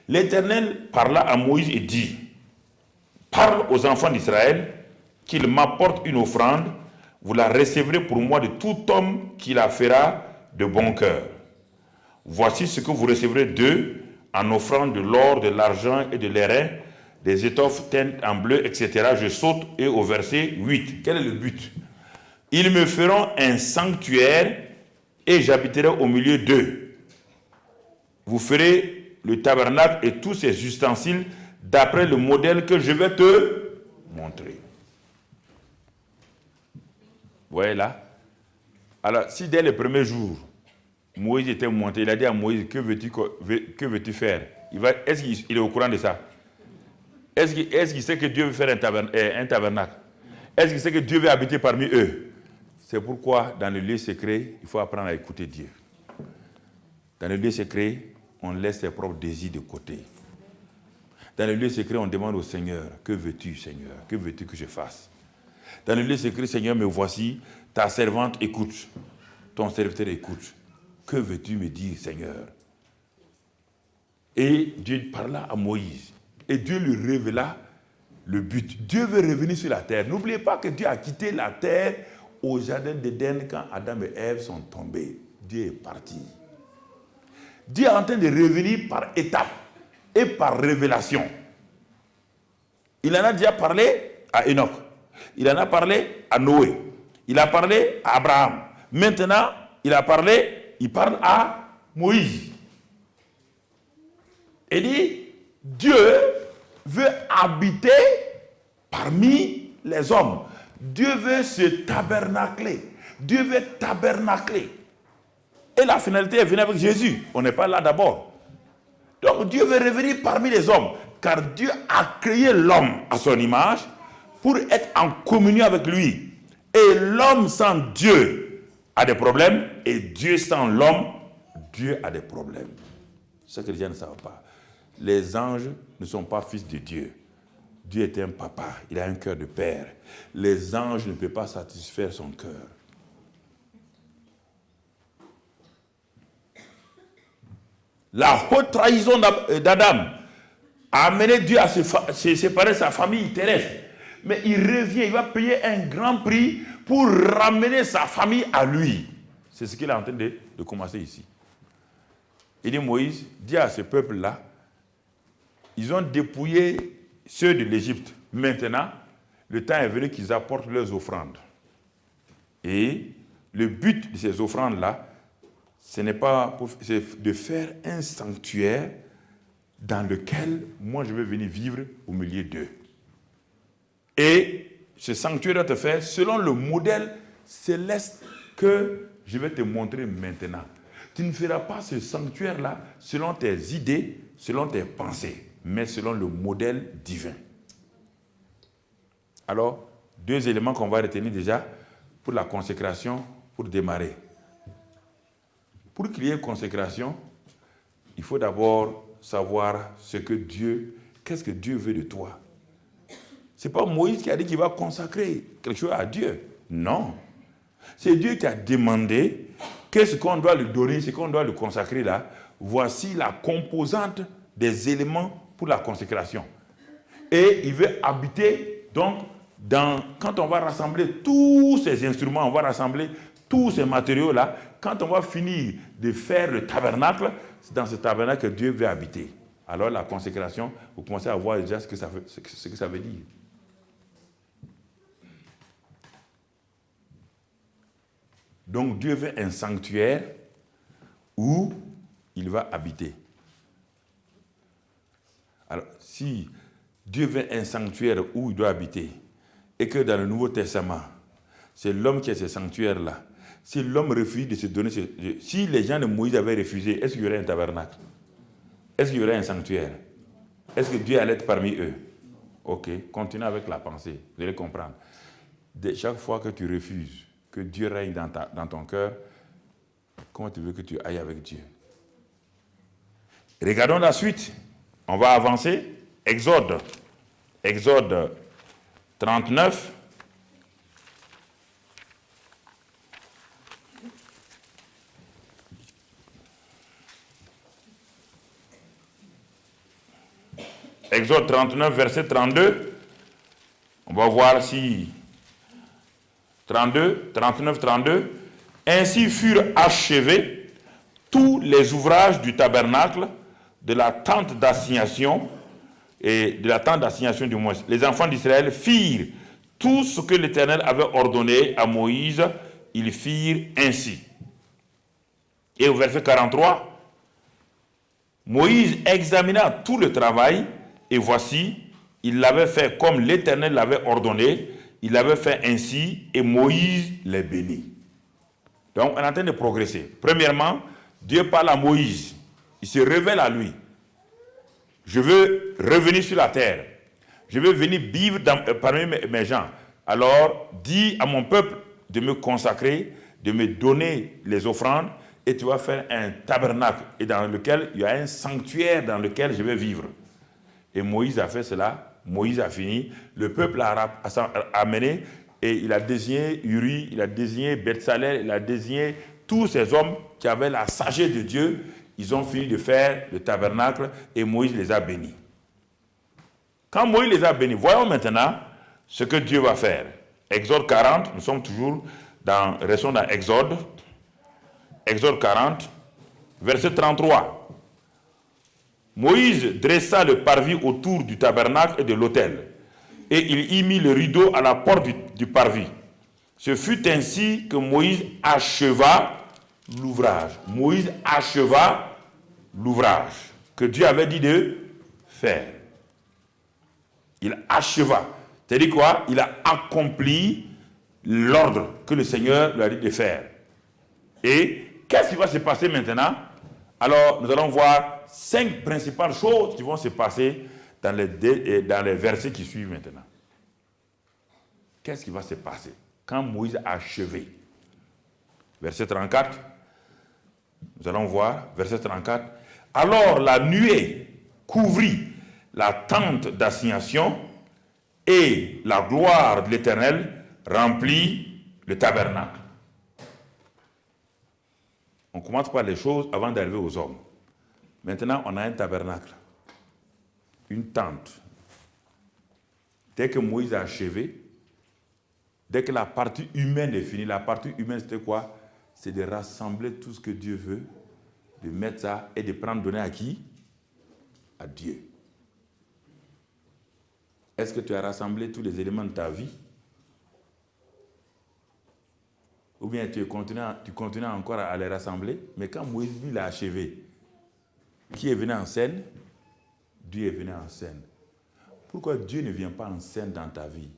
L'Éternel parla à Moïse et dit, parle aux enfants d'Israël qu'ils m'apportent une offrande, vous la recevrez pour moi de tout homme qui la fera de bon cœur. Voici ce que vous recevrez d'eux en offrant de l'or, de l'argent et de l'airain, des étoffes teintes en bleu, etc. Je saute et au verset 8. Quel est le but? Ils me feront un sanctuaire et j'habiterai au milieu d'eux. Vous ferez le tabernacle et tous ses ustensiles d'après le modèle que je vais te montrer. Vous voyez là? Alors, si dès le premier jour, Moïse était monté, il a dit à Moïse, que veux-tu faire? Est-ce qu'il est au courant de ça? Est-ce qu'il sait que Dieu veut faire un tabernacle? Est-ce qu'il sait que Dieu veut habiter parmi eux? C'est pourquoi, dans le lieu secret, il faut apprendre à écouter Dieu. Dans le lieu secret, on laisse ses propres désirs de côté. Dans le lieu secret, on demande au Seigneur, que veux-tu, Seigneur? Que veux-tu que je fasse? Dans le lieu secret, Seigneur, me voici, ta servante écoute, ton serviteur écoute. Que veux-tu me dire, Seigneur? Et Dieu parla à Moïse. Et Dieu lui révéla le but. Dieu veut revenir sur la terre. N'oubliez pas que Dieu a quitté la terre au jardin d'Éden quand Adam et Ève sont tombés. Dieu est parti. Dieu est en train de revenir par étapes et par révélation. Il en a déjà parlé à Enoch. Il en a parlé à Noé. il a parlé à Abraham. Maintenant, il parle à Moïse. Il dit, Dieu veut habiter parmi les hommes. Dieu veut se tabernacler. Dieu veut tabernacler. Et la finalité est venue avec Jésus. On n'est pas là d'abord. Donc Dieu veut revenir parmi les hommes. Car Dieu a créé l'homme à son image pour être en communion avec lui. Et l'homme sans Dieu a des problèmes. Et Dieu sans l'homme, Dieu a des problèmes. Ce que les gens ne savent pas. Les anges ne sont pas fils de Dieu. Dieu est un papa. Il a un cœur de père. Les anges ne peuvent pas satisfaire son cœur. La haute trahison d'Adam a amené Dieu à se séparer de sa famille terrestre. Mais il revient, il va payer un grand prix pour ramener sa famille à lui. C'est ce qu'il est en train de commencer ici. Il dit, Moïse, dit à ce peuple-là, ils ont dépouillé ceux de l'Égypte. Maintenant, le temps est venu qu'ils apportent leurs offrandes. Et le but de ces offrandes-là, ce n'est pas c'est de faire un sanctuaire dans lequel moi je vais venir vivre au milieu d'eux. Et ce sanctuaire doit te faire selon le modèle céleste que je vais te montrer maintenant. Tu ne feras pas ce sanctuaire-là selon tes idées, selon tes pensées, mais selon le modèle divin. Alors, 2 éléments qu'on va retenir déjà pour la consécration, pour démarrer. Pour qu'il y ait une consécration, il faut d'abord savoir qu'est-ce que Dieu veut de toi. Ce n'est pas Moïse qui a dit qu'il va consacrer quelque chose à Dieu. Non. C'est Dieu qui a demandé qu'est-ce qu'on doit lui donner, ce qu'on doit lui consacrer là. Voici la composante des éléments pour la consécration. Et il veut habiter, donc, quand on va rassembler tous ces instruments, on va rassembler tous ces matériaux-là, quand on va finir de faire le tabernacle, c'est dans ce tabernacle que Dieu veut habiter. Alors la consécration, vous commencez à voir déjà ce que ça veut dire. Donc Dieu veut un sanctuaire où il va habiter. Alors si Dieu veut un sanctuaire où il doit habiter, et que dans le Nouveau Testament, c'est l'homme qui a ce sanctuaire-là, si l'homme refuse de se donner, si les gens de Moïse avaient refusé, est-ce qu'il y aurait un tabernacle? Est-ce qu'il y aurait un sanctuaire? Est-ce que Dieu allait être parmi eux? Ok, continuez avec la pensée, vous allez comprendre. Chaque fois que tu refuses que Dieu règne dans ton cœur, comment tu veux que tu ailles avec Dieu? Regardons la suite. On va avancer. Exode 39. Exode 39, verset 32. On va voir si 39, 32. Ainsi furent achevés tous les ouvrages du tabernacle, de la tente d'assignation et de la tente d'assignation du Moïse. Les enfants d'Israël firent tout ce que l'Éternel avait ordonné à Moïse, ils firent ainsi. Et au verset 43, Moïse examina tout le travail, et voici, il l'avait fait comme l'Éternel l'avait ordonné, il l'avait fait ainsi, et Moïse les bénit. Donc, on est en train de progresser. Premièrement, Dieu parle à Moïse, il se révèle à lui. Je veux revenir sur la terre. Je veux venir vivre parmi mes gens. Alors, dis à mon peuple de me consacrer, de me donner les offrandes, et tu vas faire un tabernacle, et dans lequel il y a un sanctuaire dans lequel je vais vivre. Et Moïse a fait cela, Moïse a fini, le peuple a amené, et il a désigné Uri, il a désigné Bethsalel, il a désigné tous ces hommes qui avaient la sagesse de Dieu. Ils ont fini de faire le tabernacle et Moïse les a bénis. Quand Moïse les a bénis, voyons maintenant ce que Dieu va faire. Exode 40, nous sommes toujours restons dans Exode. Exode 40, verset 33. Moïse dressa le parvis autour du tabernacle et de l'autel, et il y mit le rideau à la porte du parvis. Ce fut ainsi que Moïse acheva l'ouvrage. Moïse acheva l'ouvrage que Dieu avait dit de faire. Il acheva. C'est-à-dire quoi? Il a accompli l'ordre que le Seigneur lui a dit de faire. Et qu'est-ce qui va se passer maintenant? Alors, nous allons voir 5 principales choses qui vont se passer dans les versets qui suivent maintenant. Qu'est-ce qui va se passer quand Moïse a achevé? Verset 34. Nous allons voir, verset 34. Alors la nuée couvrit la tente d'assignation et la gloire de l'Éternel remplit le tabernacle. On commence par les choses avant d'arriver aux hommes. Maintenant, on a un tabernacle, une tente. Dès que Moïse a achevé, dès que la partie humaine est finie, la partie humaine c'était quoi? C'est de rassembler tout ce que Dieu veut, de mettre ça et de prendre, donner à qui? À Dieu. Est-ce que tu as rassemblé tous les éléments de ta vie? Ou bien tu continues encore à les rassembler? Mais quand Moïse lui l'a achevé, qui est venu en scène? Dieu est venu en scène. Pourquoi Dieu ne vient pas en scène dans ta vie?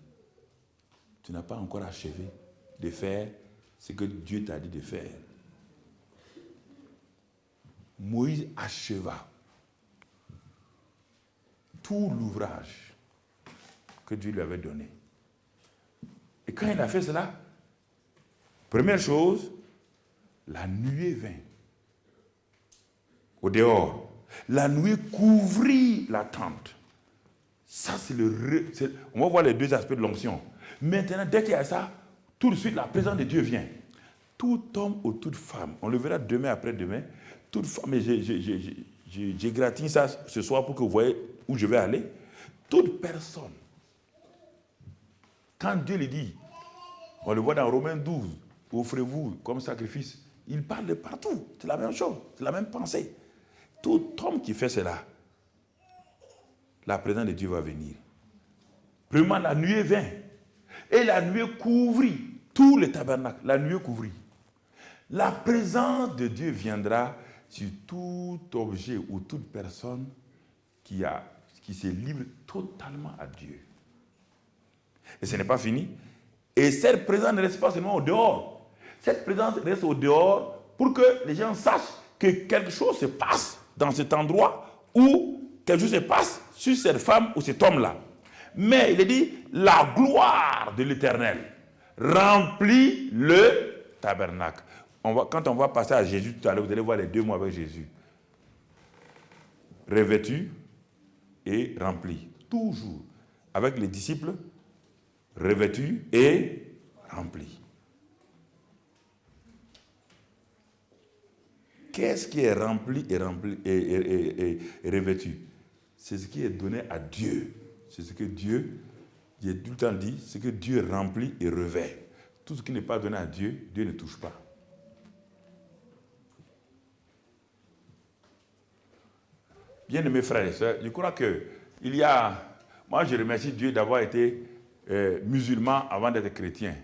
Tu n'as pas encore achevé de faire ce que Dieu t'a dit de faire. Moïse acheva tout l'ouvrage que Dieu lui avait donné. Et quand il a fait cela, première chose, la nuée vint au dehors. La nuée couvrit la tente. Ça, on va voir les 2 aspects de l'onction. Maintenant, dès qu'il y a ça, tout de suite, la présence de Dieu vient. Tout homme ou toute femme, on le verra demain après-demain, toute femme, et j'ai gratiné ça ce soir pour que vous voyez où je vais aller. Toute personne, quand Dieu lui dit, on le voit dans Romains 12, offrez-vous comme sacrifice, il parle de partout. C'est la même chose, c'est la même pensée. Tout homme qui fait cela, la présence de Dieu va venir. Premièrement, la nuée vint. Et la nuée couvrit tout le tabernacle. La nuée couvrit. La présence de Dieu viendra sur tout objet ou toute personne qui se livre totalement à Dieu. Et ce n'est pas fini. Et cette présence ne reste pas seulement au dehors. Cette présence reste au dehors pour que les gens sachent que quelque chose se passe dans cet endroit ou quelque chose se passe sur cette femme ou cet homme-là. Mais il est dit, la gloire de l'Éternel remplit le tabernacle. Quand on va passer à Jésus tout à l'heure, vous allez voir les 2 mots avec Jésus. Revêtu et rempli. Toujours. Avec les disciples, revêtu et rempli. Qu'est-ce qui est rempli et revêtu? C'est ce qui est donné à Dieu. C'est ce que Dieu, j'ai tout le temps dit, ce que Dieu remplit et revêt. Tout ce qui n'est pas donné à Dieu, Dieu ne touche pas. Bien-aimés frères et sœurs, je crois que moi je remercie Dieu d'avoir été musulman avant d'être chrétien.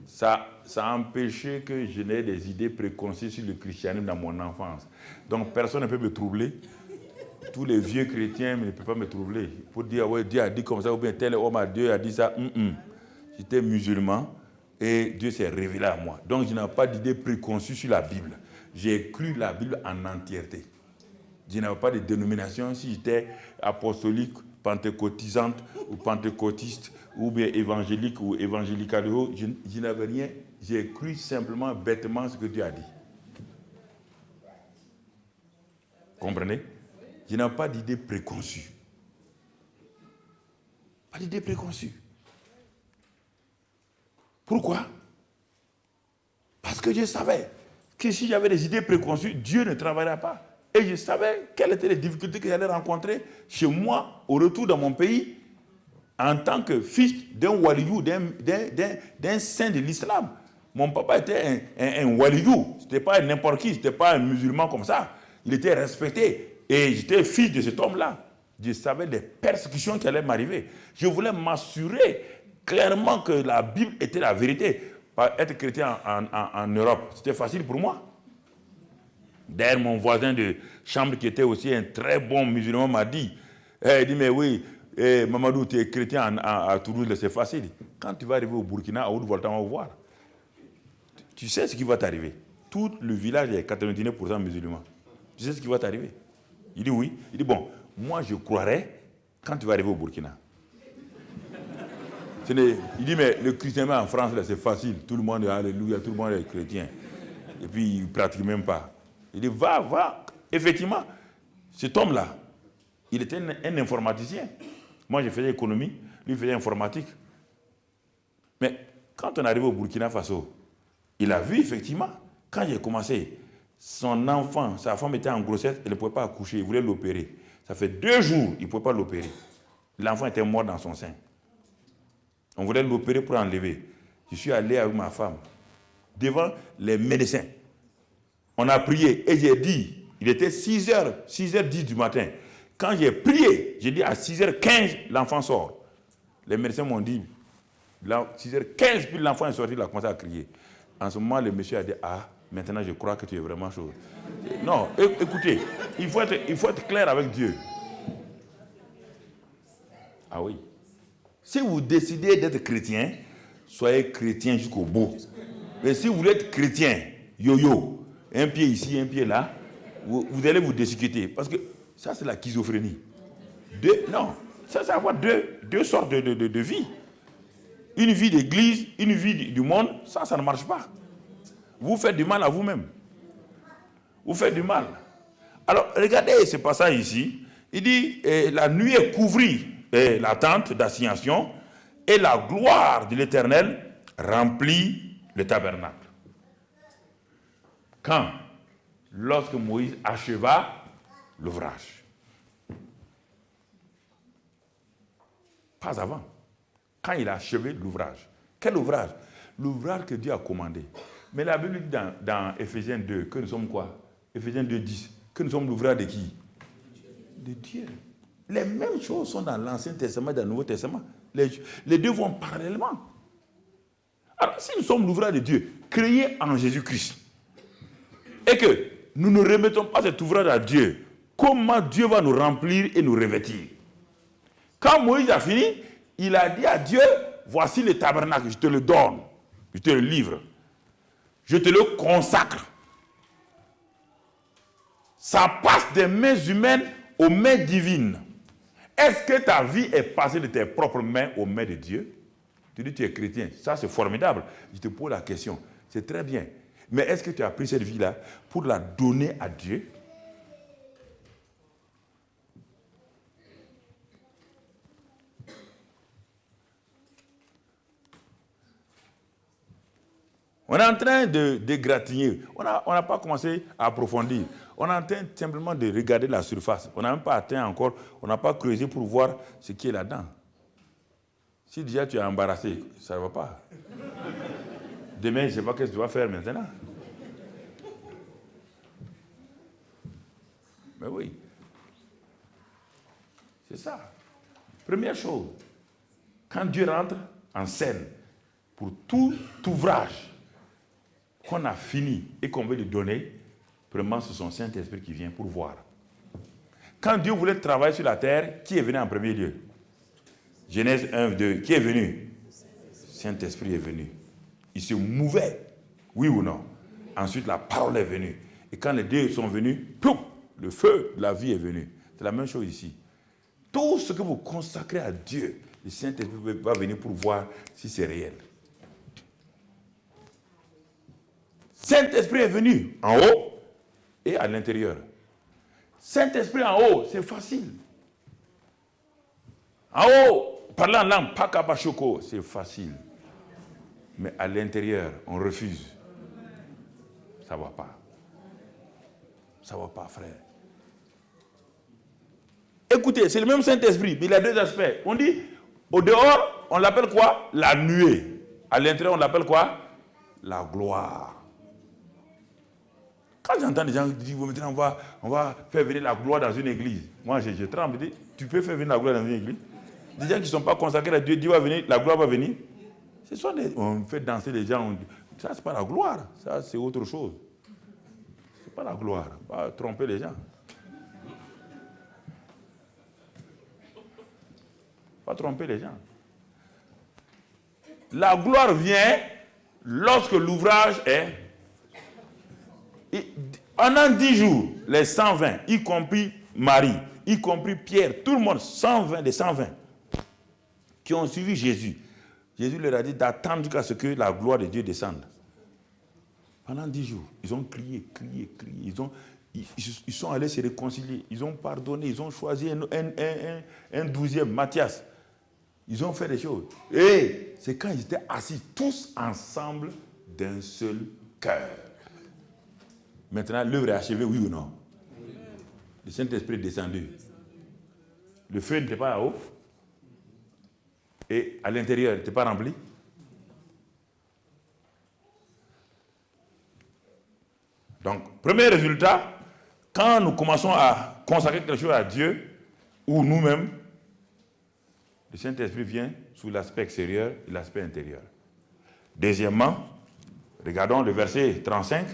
Ça a empêché que je n'ai des idées préconçues sur le christianisme dans mon enfance. Donc personne ne peut me troubler. Tous les vieux chrétiens ne peuvent pas me troubler. Pour dire, ouais, Dieu a dit comme ça, ou bien tel homme à Dieu a dit ça. J'étais musulman et Dieu s'est révélé à moi. Donc je n'ai pas d'idée préconçue sur la Bible. J'ai cru la Bible en entièreté. Je n'avais pas de dénomination. Si j'étais apostolique, pentecôtisante ou pentecôtiste, ou bien évangélique ou évangélicalo, je n'avais rien. J'ai cru simplement, bêtement, ce que Dieu a dit. Comprenez? Je n'ai pas d'idée préconçue. Pas d'idée préconçue. Pourquoi? Parce que je savais que si j'avais des idées préconçues, Dieu ne travaillerait pas. Et je savais quelles étaient les difficultés que j'allais rencontrer chez moi, au retour dans mon pays, en tant que fils d'un waliyou, d'un saint de l'islam. Mon papa était un waliyou. Ce n'était pas n'importe qui, ce n'était pas un musulman comme ça. Il était respecté. Et j'étais fils de cet homme-là. Je savais des persécutions qui allaient m'arriver. Je voulais m'assurer clairement que la Bible était la vérité. être chrétien en Europe, c'était facile pour moi. D'ailleurs, mon voisin de chambre qui était aussi un très bon musulman m'a dit, il dit, mais oui, Mamadou, tu es chrétien à Toulouse, c'est facile. Quand tu vas arriver au Burkina, à Haute-Volta, on va voir. Tu sais ce qui va t'arriver. Tout le village est 99% musulman. Tu sais ce qui va t'arriver. Il dit oui. Il dit, bon, moi je croirais quand tu vas arriver au Burkina. Il dit, mais le christianisme en France, là, c'est facile. Tout le monde est alléluia, tout le monde est chrétien. Et puis, il ne pratique même pas. Il dit, va. Effectivement, cet homme-là, il était un informaticien. Moi, je faisais économie, lui, il faisait informatique. Mais quand on arrive au Burkina Faso, il a vu, effectivement, quand j'ai commencé, son enfant, sa femme était en grossesse, elle ne pouvait pas accoucher, il voulait l'opérer. Ça fait 2 jours, il ne pouvait pas l'opérer. L'enfant était mort dans son sein. On voulait l'opérer pour enlever. Je suis allé avec ma femme, devant les médecins. On a prié et j'ai dit, il était 6h10 du matin. Quand j'ai prié, j'ai dit à 6h15, l'enfant sort. Les médecins m'ont dit, 6h15, puis l'enfant est sorti, il a commencé à crier. En ce moment, le monsieur a dit, maintenant je crois que tu es vraiment chaud. Non, écoutez, il faut être clair avec Dieu. Ah oui. Si vous décidez d'être chrétien, soyez chrétien jusqu'au bout. Mais si vous êtes chrétien, yo-yo, un pied ici, un pied là, vous allez vous discuter. Parce que ça, c'est la schizophrénie. Ça, c'est avoir deux sortes de vie. Une vie d'église, une vie du monde, ça ne marche pas. Vous faites du mal à vous-même. Vous faites du mal. Alors, regardez ce passage ici. Il dit, la nuit est couvrie la tente d'assignation et la gloire de l'Éternel remplit le tabernacle. Quand? Lorsque Moïse acheva l'ouvrage. Pas avant. Quand il a achevé l'ouvrage. Quel ouvrage? L'ouvrage que Dieu a commandé. Mais la Bible dit dans Éphésiens 2 que nous sommes quoi? Éphésiens 2:10. Que nous sommes l'ouvrage de qui? De Dieu. Les mêmes choses sont dans l'Ancien Testament et dans le Nouveau Testament. Les deux vont parallèlement. Alors, si nous sommes l'ouvrage de Dieu, créé en Jésus-Christ, et que nous ne remettons pas cet ouvrage à Dieu, comment Dieu va nous remplir et nous revêtir? Quand Moïse a fini, il a dit à Dieu, voici le tabernacle, je te le donne, je te le livre, je te le consacre. Ça passe des mains humaines aux mains divines. Est-ce que ta vie est passée de tes propres mains aux mains de Dieu? Tu dis tu es chrétien, ça c'est formidable. Je te pose la question, c'est très bien. Mais est-ce que tu as pris cette vie-là pour la donner à Dieu? On est en train de dégratigner. On n'a pas commencé à approfondir. On est en train simplement de regarder la surface. On n'a même pas atteint encore, on n'a pas creusé pour voir ce qui est là-dedans. Si déjà tu es embarrassé, ça ne va pas. Demain, je ne sais pas ce que tu vas faire maintenant. Mais oui. C'est ça. Première chose, quand Dieu rentre en scène pour tout ouvrage qu'on a fini et qu'on veut lui donner, premièrement, c'est son Saint-Esprit qui vient pour voir. Quand Dieu voulait travailler sur la terre, qui est venu en premier lieu? Genèse 1, 2. Qui est venu? Saint-Esprit est venu. Il se mouvait, oui ou non? Ensuite, la parole est venue. Et quand les deux sont venus, pouf, le feu de la vie est venu. C'est la même chose ici. Tout ce que vous consacrez à Dieu, le Saint-Esprit va venir pour voir si c'est réel. Saint-Esprit est venu en haut et à l'intérieur. Saint-Esprit en haut, c'est facile. En haut, parlant en langue, pakabashoko, c'est facile. Mais à l'intérieur, on refuse. Ça ne va pas. Ça ne va pas, frère. Écoutez, c'est le même Saint-Esprit, mais il a deux aspects. On dit, au dehors, on l'appelle quoi? La nuée. À l'intérieur, on l'appelle quoi? La gloire. Quand j'entends des gens qui disent, maintenant on va faire venir la gloire dans une église. Moi, je tremble. Je dis, tu peux faire venir la gloire dans une église? Des gens qui ne sont pas consacrés à Dieu, Dieu va venir, la gloire va venir. On fait danser les gens. Ça, c'est pas la gloire. Ça, c'est autre chose. C'est pas la gloire. Pas tromper les gens. Pas tromper les gens. La gloire vient lorsque l'ouvrage est... Pendant 10 jours, les 120, y compris Marie, y compris Pierre, tout le monde, 120 des 120, qui ont suivi Jésus. Jésus leur a dit d'attendre jusqu'à ce que la gloire de Dieu descende. Pendant 10 jours, ils ont crié. Ils sont allés se réconcilier. Ils ont pardonné. Ils ont choisi un 12e, Matthias. Ils ont fait des choses. Et c'est quand ils étaient assis tous ensemble d'un seul cœur. Maintenant, l'œuvre est achevée, oui ou non? Le Saint-Esprit est descendu. Le feu n'était pas là-haut. Et à l'intérieur, il n'était pas rempli. Donc, premier résultat, quand nous commençons à consacrer quelque chose à Dieu, ou nous-mêmes, le Saint-Esprit vient sous l'aspect extérieur et l'aspect intérieur. Deuxièmement, regardons le verset 35.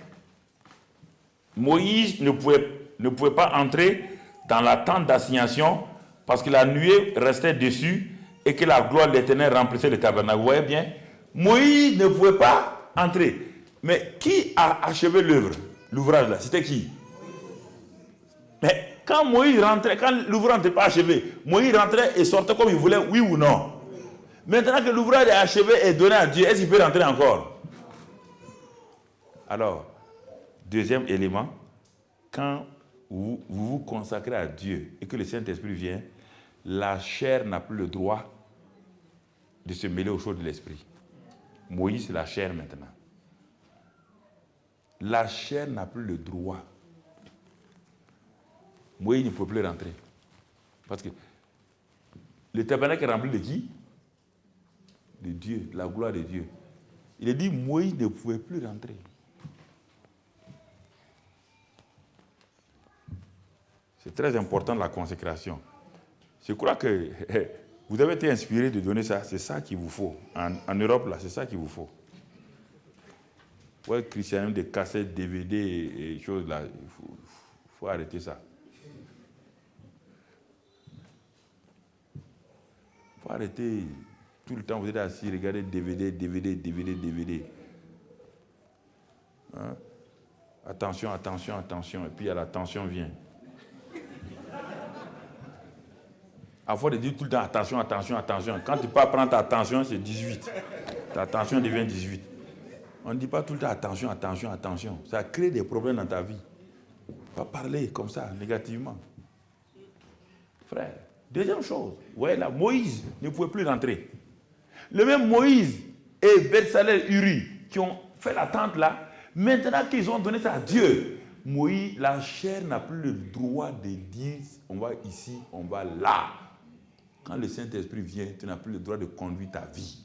Moïse ne pouvait pas entrer dans la tente d'assignation parce que la nuée restait dessus et que la gloire de l'Éternel remplissait le tabernacle. Vous voyez bien, Moïse ne pouvait pas entrer. Mais qui a achevé l'ouvrage là? C'était qui? Mais quand Moïse rentrait, quand l'ouvrage n'était pas achevé, Moïse rentrait et sortait comme il voulait, oui ou non? Maintenant que l'ouvrage est achevé et donné à Dieu, est-ce qu'il peut rentrer encore? Alors, deuxième élément, quand vous vous consacrez à Dieu et que le Saint-Esprit vient, la chair n'a plus le droit de se mêler aux choses de l'esprit. Moïse, c'est la chair maintenant. La chair n'a plus le droit. Moïse ne peut plus rentrer. Parce que le tabernacle est rempli de qui? De Dieu, de la gloire de Dieu. Il a dit Moïse ne pouvait plus rentrer. C'est très important la consécration. Je crois que vous avez été inspiré de donner ça. C'est ça qu'il vous faut. En Europe, là, c'est ça qu'il vous faut. Ouais, christianisme, des cassettes, DVD et choses là, il faut arrêter ça. Il faut arrêter. Tout le temps, vous êtes assis, regardez DVD. Hein? Attention. Et puis la tension vient. À force de dire tout le temps attention. Quand tu peux prendre ta attention, c'est 18. Ta attention devient 18. On ne dit pas tout le temps attention. Ça crée des problèmes dans ta vie. Pas parler comme ça, négativement. Frère, deuxième chose, ouais, là, Moïse ne pouvait plus rentrer. Le même Moïse et Bezalel Uri qui ont fait la tente là, maintenant qu'ils ont donné ça à Dieu, Moïse, la chair n'a plus le droit de dire on va ici, on va là. Quand le Saint-Esprit vient, tu n'as plus le droit de conduire ta vie.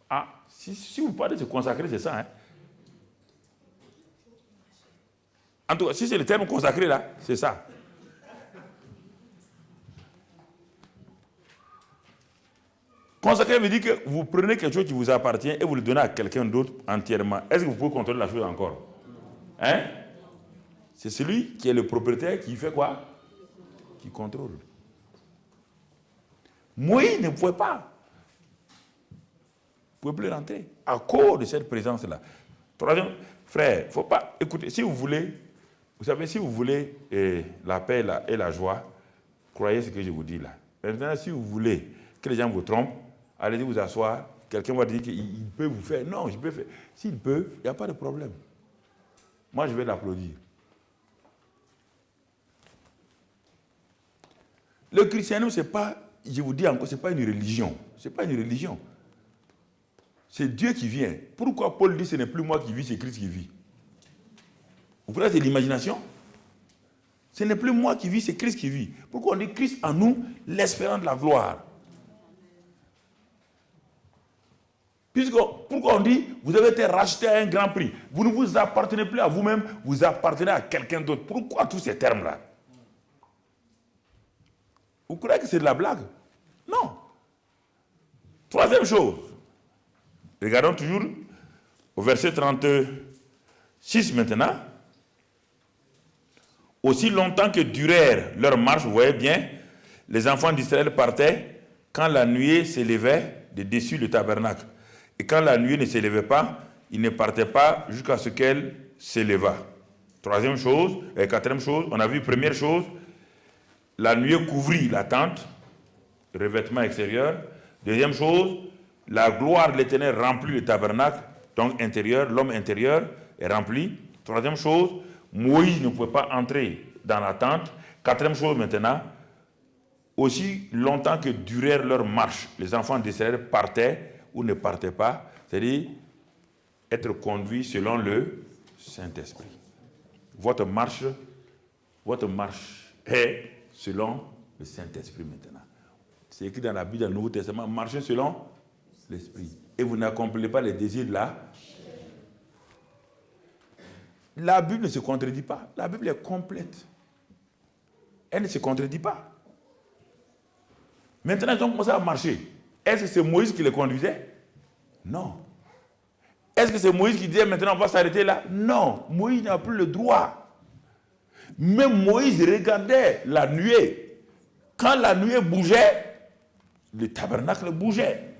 Ah, si vous parlez de se consacrer, c'est ça. Hein? En tout cas, si c'est le terme consacré là, c'est ça. Consacré veut dire que vous prenez quelque chose qui vous appartient et vous le donnez à quelqu'un d'autre entièrement. Est-ce que vous pouvez contrôler la chose encore? Hein? C'est celui qui est le propriétaire qui fait quoi? Qui contrôle. Moïse ne pouvait pas. Il ne pouvait plus rentrer à cause de cette présence-là. Troisième, frère, il ne faut pas... Écoutez, si vous voulez, vous savez, si vous voulez la paix et la joie, croyez ce que je vous dis là. Maintenant, si vous voulez que les gens vous trompent, allez vous asseoir, quelqu'un va dire qu'il peut vous faire. Non, je peux faire. S'il peut, il n'y a pas de problème. Moi, je vais l'applaudir. Le christianisme, ce n'est pas, je vous dis encore, ce n'est pas une religion. Ce n'est pas une religion. C'est Dieu qui vient. Pourquoi Paul dit ce n'est plus moi qui vis, c'est Christ qui vit? Vous croyez que c'est l'imagination? Ce n'est plus moi qui vis, c'est Christ qui vit. Pourquoi on dit Christ en nous, l'espérance de la gloire? Pourquoi on dit, vous avez été racheté à un grand prix. Vous ne vous appartenez plus à vous-même, vous appartenez à quelqu'un d'autre. Pourquoi tous ces termes-là? Vous croyez que c'est de la blague? Non. Troisième chose, regardons toujours au verset 36 maintenant. Aussi longtemps que durèrent leurs marches, vous voyez bien, les enfants d'Israël partaient quand la nuée s'élevait de dessus le tabernacle. Et quand la nuée ne s'élevait pas, ils ne partaient pas jusqu'à ce qu'elle s'élevât. Troisième chose, et quatrième chose, on a vu première chose, la nuée couvrit la tente, revêtement extérieur. Deuxième chose, la gloire de l'Éternel remplit le tabernacle, donc intérieur, l'homme intérieur est rempli. Troisième chose, Moïse ne pouvait pas entrer dans la tente. Quatrième chose maintenant, aussi longtemps que durèrent leurs marches, les enfants d'Israël partaient ou ne partaient pas, c'est-à-dire être conduits selon le Saint-Esprit. Votre marche est selon le Saint-Esprit maintenant. C'est écrit dans la Bible, dans le Nouveau Testament, marchez selon l'Esprit. Et vous n'accomplissez pas les désirs de la Bible ne se contredit pas. La Bible est complète. Elle ne se contredit pas. Maintenant, ils ont commencé à marcher. Est-ce que c'est Moïse qui les conduisait? Non. Est-ce que c'est Moïse qui disait maintenant on va s'arrêter là? Non. Moïse n'a plus le droit. Même Moïse regardait la nuée. Quand la nuée bougeait, le tabernacle bougeait.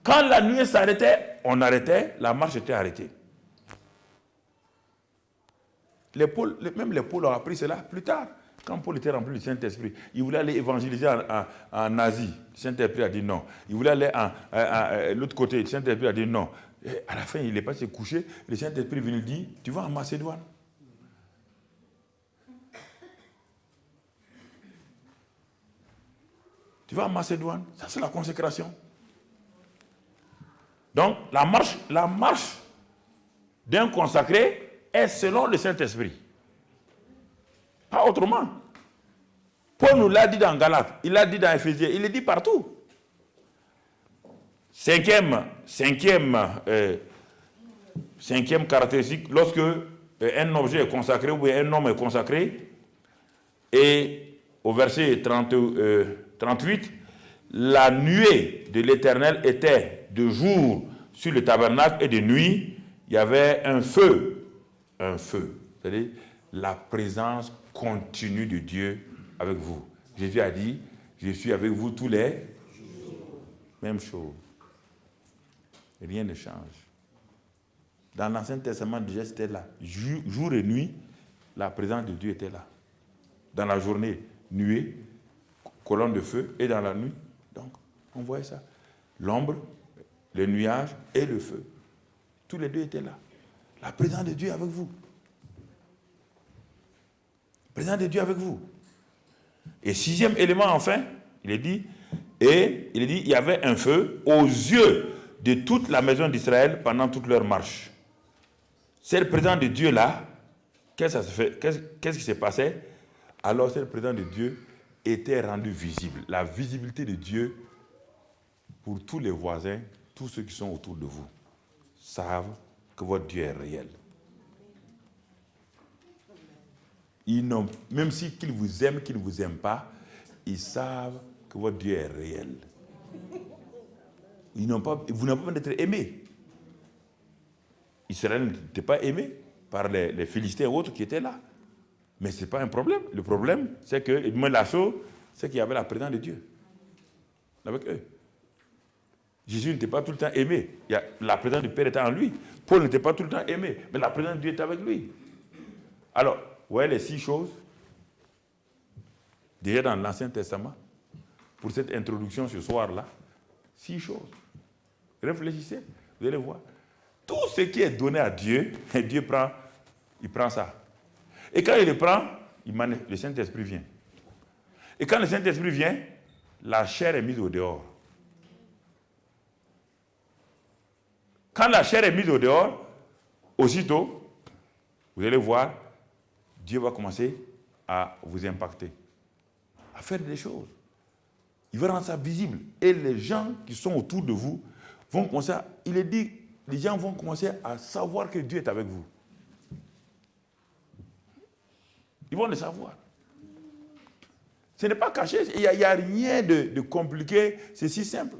Quand la nuée s'arrêtait, on arrêtait, la marche était arrêtée. Même les Paul ont appris cela plus tard. Quand Paul était rempli du Saint-Esprit, il voulait aller évangéliser en Asie. Le Saint-Esprit a dit non. Il voulait aller à l'autre côté. Le Saint-Esprit a dit non. Et à la fin, il est passé coucher. Le Saint-Esprit vient lui dire, tu vas en Macédoine. Tu vas en Macédoine. Ça, c'est la consécration. Donc, la marche d'un consacré est selon le Saint-Esprit. Pas autrement. Paul nous l'a dit dans Galates, il l'a dit dans Éphésiens, il le dit partout. Cinquième caractéristique, lorsque un objet est consacré ou un homme est consacré, et au verset 38, la nuée de l'Éternel était de jour sur le tabernacle et de nuit, il y avait un feu. C'est-à-dire la présence continue de Dieu avec vous. Jésus a dit, je suis avec vous tous les jours. Même chose. Rien ne change. Dans l'Ancien Testament, déjà c'était là. Jour et nuit, la présence de Dieu était là. Dans la journée, nuée, colonne de feu, et dans la nuit, donc, on voyait ça. L'ombre, le nuage et le feu. Tous les deux étaient là. La présence de Dieu avec vous. La présence de Dieu avec vous. Et sixième élément, enfin, il dit, il y avait un feu aux yeux de toute la maison d'Israël pendant toute leur marche. Cette présence de Dieu-là, qu'est-ce qui s'est passé? Alors, cette présence de Dieu était rendue visible. La visibilité de Dieu pour tous les voisins, tous ceux qui sont autour de vous, savent que votre Dieu est réel. Même si qu'ils vous aiment, qu'ils ne vous aiment pas, ils savent que votre Dieu est réel. Vous n'avez pas besoin d'être aimé. Israël n'était pas aimé par les Philistins et autres qui étaient là. Mais ce n'est pas un problème. Le problème, c'est que, la chose, c'est qu'il y avait la présence de Dieu avec eux. Jésus n'était pas tout le temps aimé. La présence du Père était en lui. Paul n'était pas tout le temps aimé, mais la présence de Dieu était avec lui. Alors, vous voyez les 6 choses, déjà dans l'Ancien Testament, pour cette introduction ce soir-là, 6 choses. Réfléchissez, vous allez voir. Tout ce qui est donné à Dieu, Dieu prend ça. Et quand il le prend, le Saint-Esprit vient. Et quand le Saint-Esprit vient, la chair est mise au dehors. Quand la chair est mise au dehors, aussitôt, vous allez voir, Dieu va commencer à vous impacter, à faire des choses. Il va rendre ça visible. Et les gens qui sont autour de vous vont commencer il est dit, les gens vont commencer à savoir que Dieu est avec vous. Ils vont le savoir. Ce n'est pas caché, il n'y a rien de compliqué, c'est si simple.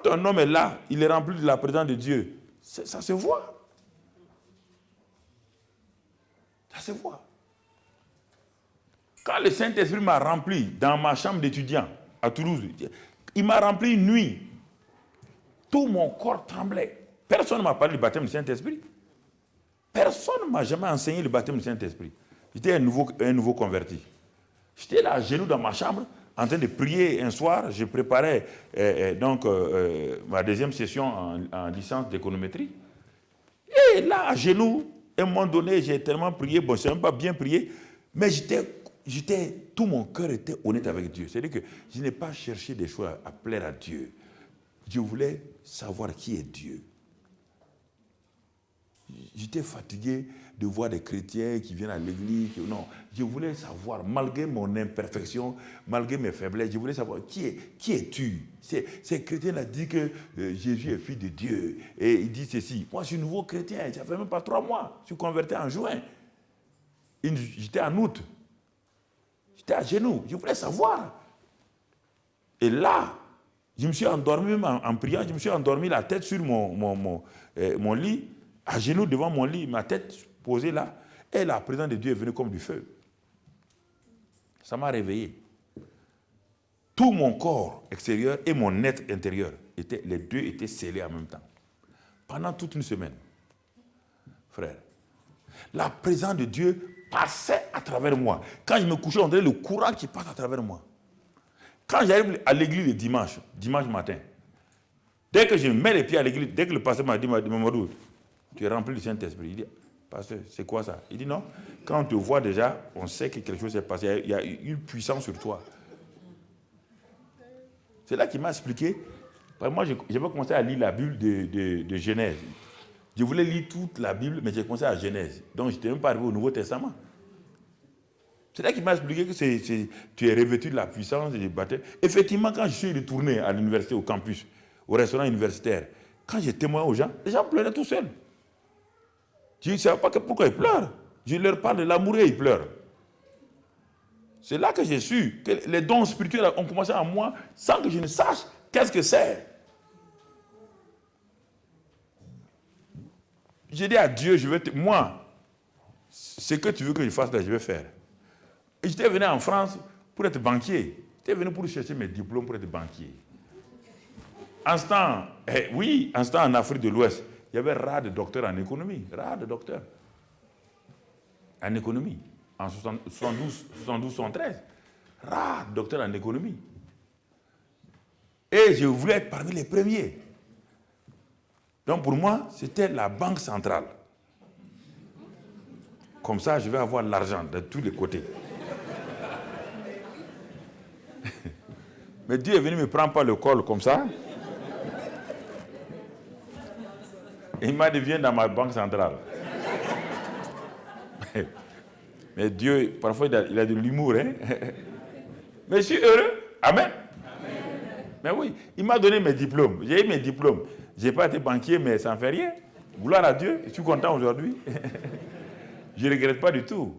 Quand un homme est là, il est rempli de la présence de Dieu. Ça se voit. Ça se voit. Quand le Saint-Esprit m'a rempli dans ma chambre d'étudiant à Toulouse, il m'a rempli une nuit. Tout mon corps tremblait. Personne ne m'a parlé du baptême du Saint-Esprit. Personne ne m'a jamais enseigné le baptême du Saint-Esprit. J'étais un nouveau converti. J'étais là, à genoux dans ma chambre, en train de prier un soir. Je préparais ma deuxième session en licence d'économétrie. Et là, à genoux, à un moment donné, j'ai tellement prié. Bon, je ne sais même pas bien prier, mais tout mon cœur était honnête avec Dieu. C'est-à-dire que je n'ai pas cherché des choses à plaire à Dieu. Je voulais savoir qui est Dieu. J'étais fatigué de voir des chrétiens qui viennent à l'église. Non, je voulais savoir, malgré mon imperfection, malgré mes faiblesses, je voulais savoir qui es-tu. Ces chrétiens-là disent que Jésus est fils de Dieu. Et ils disent ceci. Moi, je suis nouveau chrétien. Ça fait même pas 3 mois. Je suis converti en juin. J'étais en août. J'étais à genoux. Je voulais savoir. Et là, je me suis endormi en priant. Je me suis endormi la tête sur mon lit. À genoux devant mon lit, ma tête posée là, et la présence de Dieu est venue comme du feu. Ça m'a réveillé. Tout mon corps extérieur et mon être intérieur, les deux étaient scellés en même temps. Pendant toute une semaine. Frère, la présence de Dieu passait à travers moi. Quand je me couchais, on dirait le courant qui passe à travers moi. Quand j'arrive à l'église le dimanche matin, dès que je mets les pieds à l'église, dès que le pasteur m'a dit, Mamadou, tu es rempli du Saint-Esprit. Il dit, pasteur, c'est quoi ça? Il dit, non, quand on te voit déjà, on sait que quelque chose s'est passé. Il y a une puissance sur toi. C'est là qu'il m'a expliqué. Moi, j'avais commencé à lire la Bible de Genèse. Je voulais lire toute la Bible, mais j'ai commencé à Genèse. Donc, je n'étais même pas arrivé au Nouveau Testament. C'est là qu'il m'a expliqué que tu es revêtu de la puissance et du baptême. Effectivement, quand je suis retourné à l'université, au campus, au restaurant universitaire, quand j'ai témoigné aux gens, les gens pleuraient tout seuls. Je ne savais pas pourquoi ils pleurent. Je leur parle de l'amour et ils pleurent. C'est là que j'ai su que les dons spirituels ont commencé en moi sans que je ne sache qu'est-ce que c'est. J'ai dit à Dieu, moi, ce que tu veux que je fasse là, je vais faire. Et j'étais venu en France pour être banquier. J'étais venu pour chercher mes diplômes pour être banquier. En ce temps, en Afrique de l'Ouest, il y avait rare de docteurs en économie. Rare de docteurs en économie. En 72-73. Rare de docteurs en économie. Et je voulais être parmi les premiers. Donc pour moi, c'était la banque centrale. Comme ça, je vais avoir l'argent de tous les côtés. Mais Dieu est venu me prendre par le col comme ça. Et il m'a dit, viens dans ma banque centrale. Mais Dieu, parfois, il a de l'humour. Hein? Mais je suis heureux. Amen. Amen. Mais oui, il m'a donné mes diplômes. J'ai eu mes diplômes. Je n'ai pas été banquier, mais ça ne fait rien. Gloire à Dieu. Je suis content aujourd'hui. Je ne regrette pas du tout.